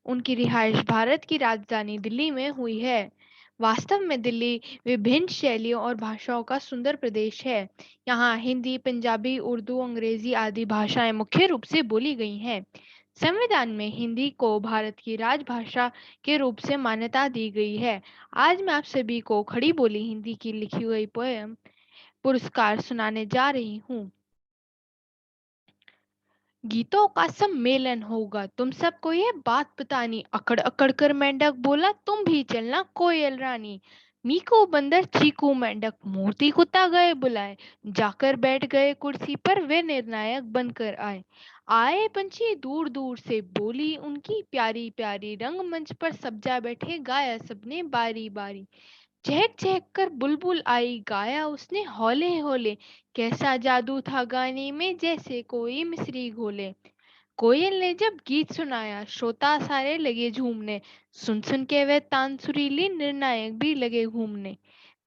उनकी रिहाइश भारत की राजधानी दिल्ली में हुई है। वास्तव में दिल्ली विभिन्न शैलियों और भाषाओं का सुंदर प्रदेश है। यहाँ हिंदी, पंजाबी, उर्दू, अंग्रेजी आदि भाषाएं मुख्य रूप से बोली गई हैं। संविधान में हिंदी को भारत की राजभाषा के रूप से मान्यता दी गई है। आज मैं आप सभी को खड़ी बोली हिंदी की लिखी हुई पोएम पुरस्कार सुनाने जा रही हूँ। गीतों का सम्मेलन होगा, तुम सबको ये बात बतानी। अकड़ अकड़ कर मेंढक बोला, तुम भी चलना कोयल रानी। मीकू बंदर, चीकू मेंढक, मूर्ति कुत्ता गए बुलाए। जाकर बैठ गए कुर्सी पर, वे निर्णायक बनकर आए। आए पंछी दूर दूर से, बोली उनकी प्यारी प्यारी। रंगमंच पर सब जा बैठे, गाया सबने बारी बारी। चहक चहक कर बुलबुल आई, गाया उसने हौले हौले। कैसा जादू था गाने में, जैसे कोई मिस्री घोले। कोयल ने जब गीत सुनाया, श्रोता सारे लगे झूमने। सुन सुन के वे तान सुरीली, निर्णायक भी लगे घूमने।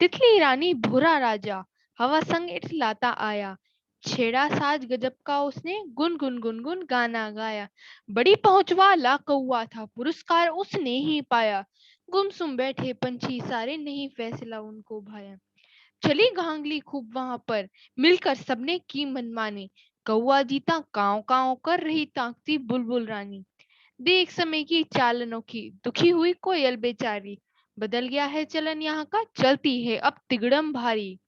तितली रानी भूरा राजा, हवा संग इठलाता आया। छेड़ा साज गजब का उसने, गुन गुन गुन गुन गाना गाया। बड़ी पहुंच वाला कौआ था, पुरस्कार उसने ही पाया। गुमसुम बैठे पंछी सारे, नहीं फैसला उनको भाया। चली गांगली खूब वहां पर, मिलकर सबने की मनमानी। कौआ जीता काव काव कर रही, ताकती बुलबुल रानी। देख समय की चाल अनोखी, दुखी हुई कोयल बेचारी। बदल गया है चलन यहाँ का, चलती है अब तिगड़म भारी।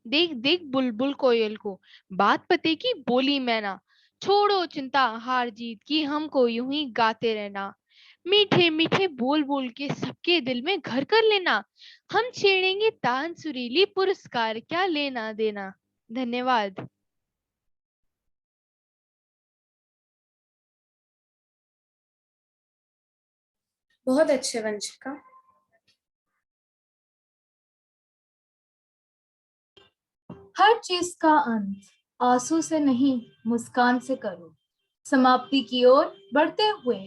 देख देख बुलबुल कोयल को, बात पते की बोली मैना। छोड़ो चिंता हार जीत की, हमको यूं ही गाते रहना। मीठे मीठे बोल बोल के सबके दिल में घर कर लेना। हम छेड़ेंगे तान सुरीली, पुरस्कार क्या लेना देना। धन्यवाद। बहुत अच्छे वंशिका। हर चीज का अंत आंसू से नहीं, मुस्कान से करो। समाप्ति की ओर बढ़ते हुए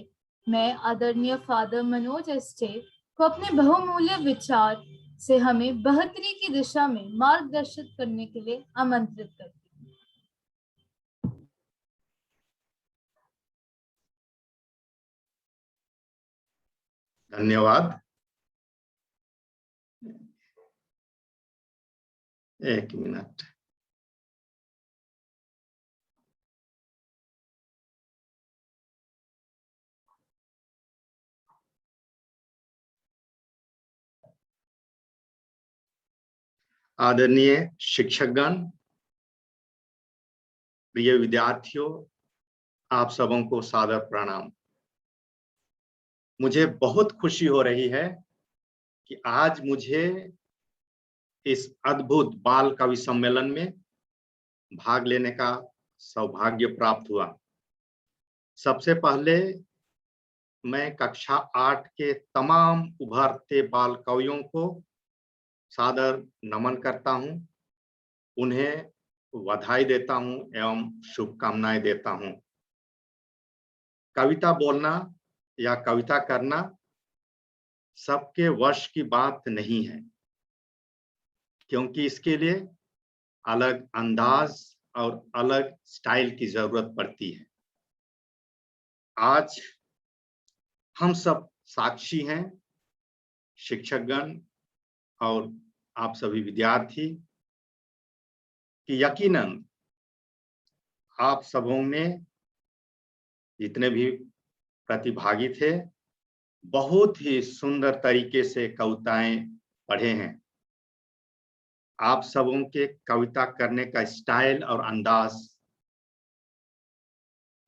मैं आदरणीय फादर मनोज एस्टे को अपने बहुमूल्य विचार से हमें बेहतरी की दिशा में मार्गदर्शित करने के लिए आमंत्रित करती हूँ। धन्यवाद। एक मिनट। आदरणीय शिक्षकगण, प्रिय विद्यार्थियों, आप सबों को सादर प्रणाम। मुझे बहुत खुशी हो रही है कि आज मुझे इस अद्भुत बाल कवि सम्मेलन में भाग लेने का सौभाग्य प्राप्त हुआ। सबसे पहले मैं कक्षा 8 के तमाम उभरते बाल कवियों को सादर नमन करता हूं, उन्हें बधाई देता हूं एवं शुभकामनाएं देता हूं। कविता बोलना या कविता करना सबके वश की बात नहीं है, क्योंकि इसके लिए अलग अंदाज और अलग स्टाइल की जरूरत पड़ती है। आज हम सब साक्षी हैं, शिक्षकगण और आप सभी विद्यार्थी, कि यकीनन आप सबों ने, जितने भी प्रतिभागी थे, बहुत ही सुंदर तरीके से कविताएं पढ़े हैं। आप सबों के कविता करने का स्टाइल और अंदाज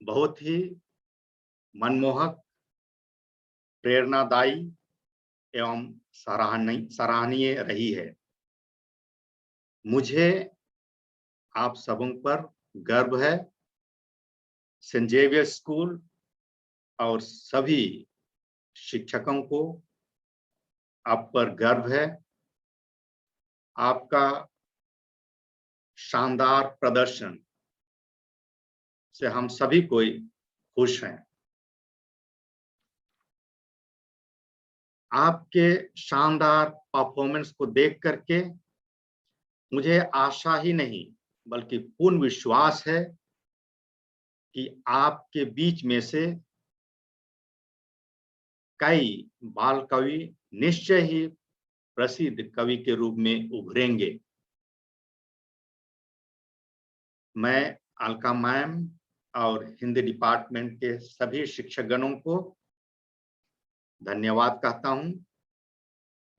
बहुत ही मनमोहक, प्रेरणादायी एवं सराहनीय रही है। मुझे आप सबों पर गर्व है। सेंट जेवियर स्कूल और सभी शिक्षकों को आप पर गर्व है। आपका शानदार प्रदर्शन से हम सभी कोई खुश हैं। आपके शानदार परफॉर्मेंस को देख करके मुझे आशा ही नहीं बल्कि पूर्ण विश्वास है कि आपके बीच में से कई बाल कवि निश्चय ही प्रसिद्ध कवि के रूप में उभरेंगे। मैं अलका मैम और हिंदी डिपार्टमेंट के सभी शिक्षकगणों को धन्यवाद कहता हूं,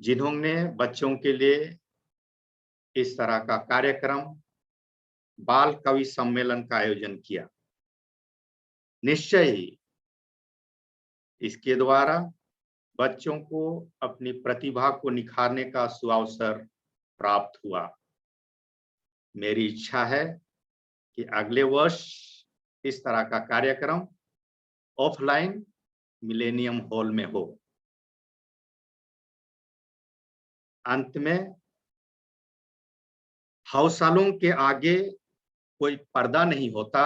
जिन्होंने बच्चों के लिए इस तरह का कार्यक्रम बाल कवि सम्मेलन का आयोजन किया। निश्चय ही इसके द्वारा बच्चों को अपनी प्रतिभा को निखारने का सुअवसर प्राप्त हुआ। मेरी इच्छा है कि अगले वर्ष इस तरह का कार्यक्रम ऑफलाइन मिलेनियम हॉल में हो। अंत में, हौसलों के आगे कोई पर्दा नहीं होता,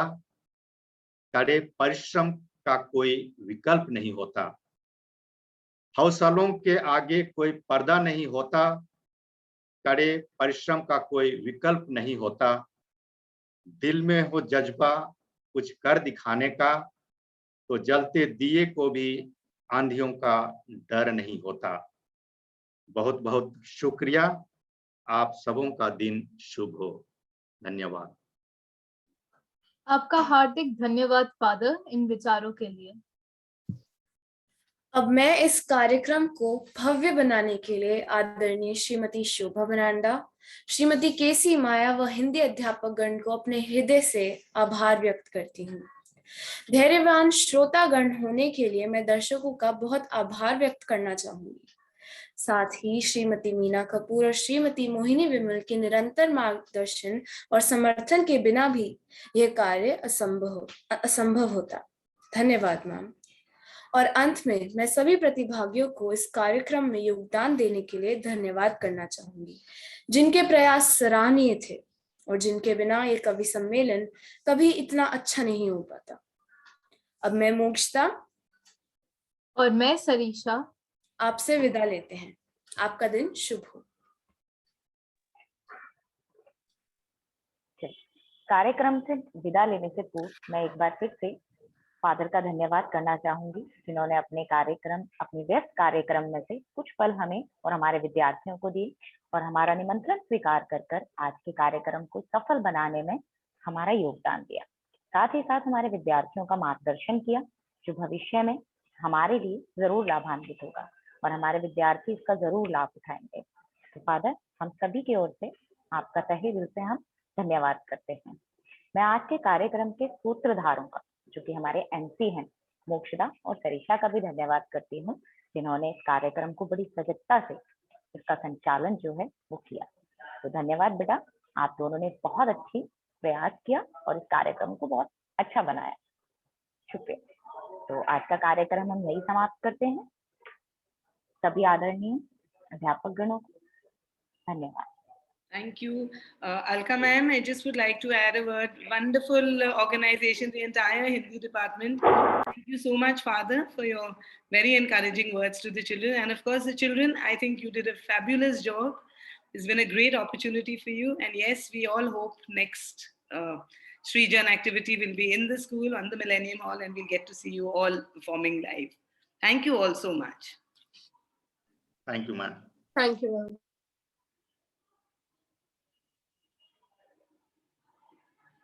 कड़े परिश्रम का कोई विकल्प नहीं होता। हौसलों के आगे कोई पर्दा नहीं होता, कड़े परिश्रम का कोई विकल्प नहीं होता। दिल में हो जज्बा कुछ कर दिखाने का, तो जलते दिए को भी आंधियों का डर नहीं होता। बहुत बहुत शुक्रिया। आप सबों का दिन शुभ हो। धन्यवाद। आपका हार्दिक धन्यवाद फादर इन विचारों के लिए। अब मैं इस कार्यक्रम को भव्य बनाने के लिए आदरणीय श्रीमती शोभा बरांडा, श्रीमती केसी माया व हिंदी अध्यापकगण को अपने हृदय से आभार व्यक्त करती हूँ। धैर्यवान श्रोतागण होने के लिए मैं दर्शकों का बहुत आभार व्यक्त करना चाहूंगी। साथ ही श्रीमती मीना कपूर और श्रीमती मोहिनी विमल के निरंतर मार्गदर्शन और समर्थन के बिना भी यह कार्य असंभव होता। धन्यवाद मैम। और अंत में मैं सभी प्रतिभागियों को इस कार्यक्रम में योगदान देने के लिए धन्यवाद करना चाहूंगी, जिनके प्रयास सराहनीय थे और जिनके बिना ये कवि सम्मेलन कभी इतना अच्छा नहीं हो पाता। अब मैं मोक्षता और मैं सरीशा आपसे विदा लेते हैं। आपका दिन शुभ हो। कार्यक्रम से विदा लेने से पूर्व मैं एक बार फिर से फादर का धन्यवाद करना चाहूंगी, जिन्होंने अपनी व्यस्त कार्यक्रम में से कुछ पल हमें और हमारे विद्यार्थियों को दिए और हमारा निमंत्रण स्वीकार कर आज के कार्यक्रम को सफल बनाने में हमारा योगदान दिया। साथ ही साथ हमारे विद्यार्थियों का मार्गदर्शन किया, जो भविष्य में हमारे लिए जरूर लाभान्वित होगा और हमारे विद्यार्थी इसका जरूर लाभ उठाएंगे। तो फादर, हम सभी की ओर से आपका तहे दिल से हम धन्यवाद करते हैं। मैं आज के कार्यक्रम के सूत्रधारों का, जो कि हमारे एमसी हैं, मोक्षदा और सरीशा का भी धन्यवाद करती हूँ, जिन्होंने इस कार्यक्रम को बड़ी सजगता से इसका संचालन जो है वो किया। तो धन्यवाद बेटा, आप दोनों ने बहुत अच्छी प्रयास किया और इस कार्यक्रम को बहुत अच्छा बनाया। शुक्रिया। तो आज का कार्यक्रम हम यही समाप्त करते हैं। सभी आदरणीय अध्यापक गणों को धन्यवाद। Thank you. Alka ma'am, I just would like to add a word. Wonderful organization, the entire Hindi department. Thank you so much, Father, for your very encouraging words to the children. And of course, the children, I think you did a fabulous job. It's been a great opportunity for you. And yes, we all hope next Srijan activity will be in the school on the Millennium Hall, and we'll get to see you all performing live. Thank you all so much. Thank you, ma'am. Thank you, ma'am.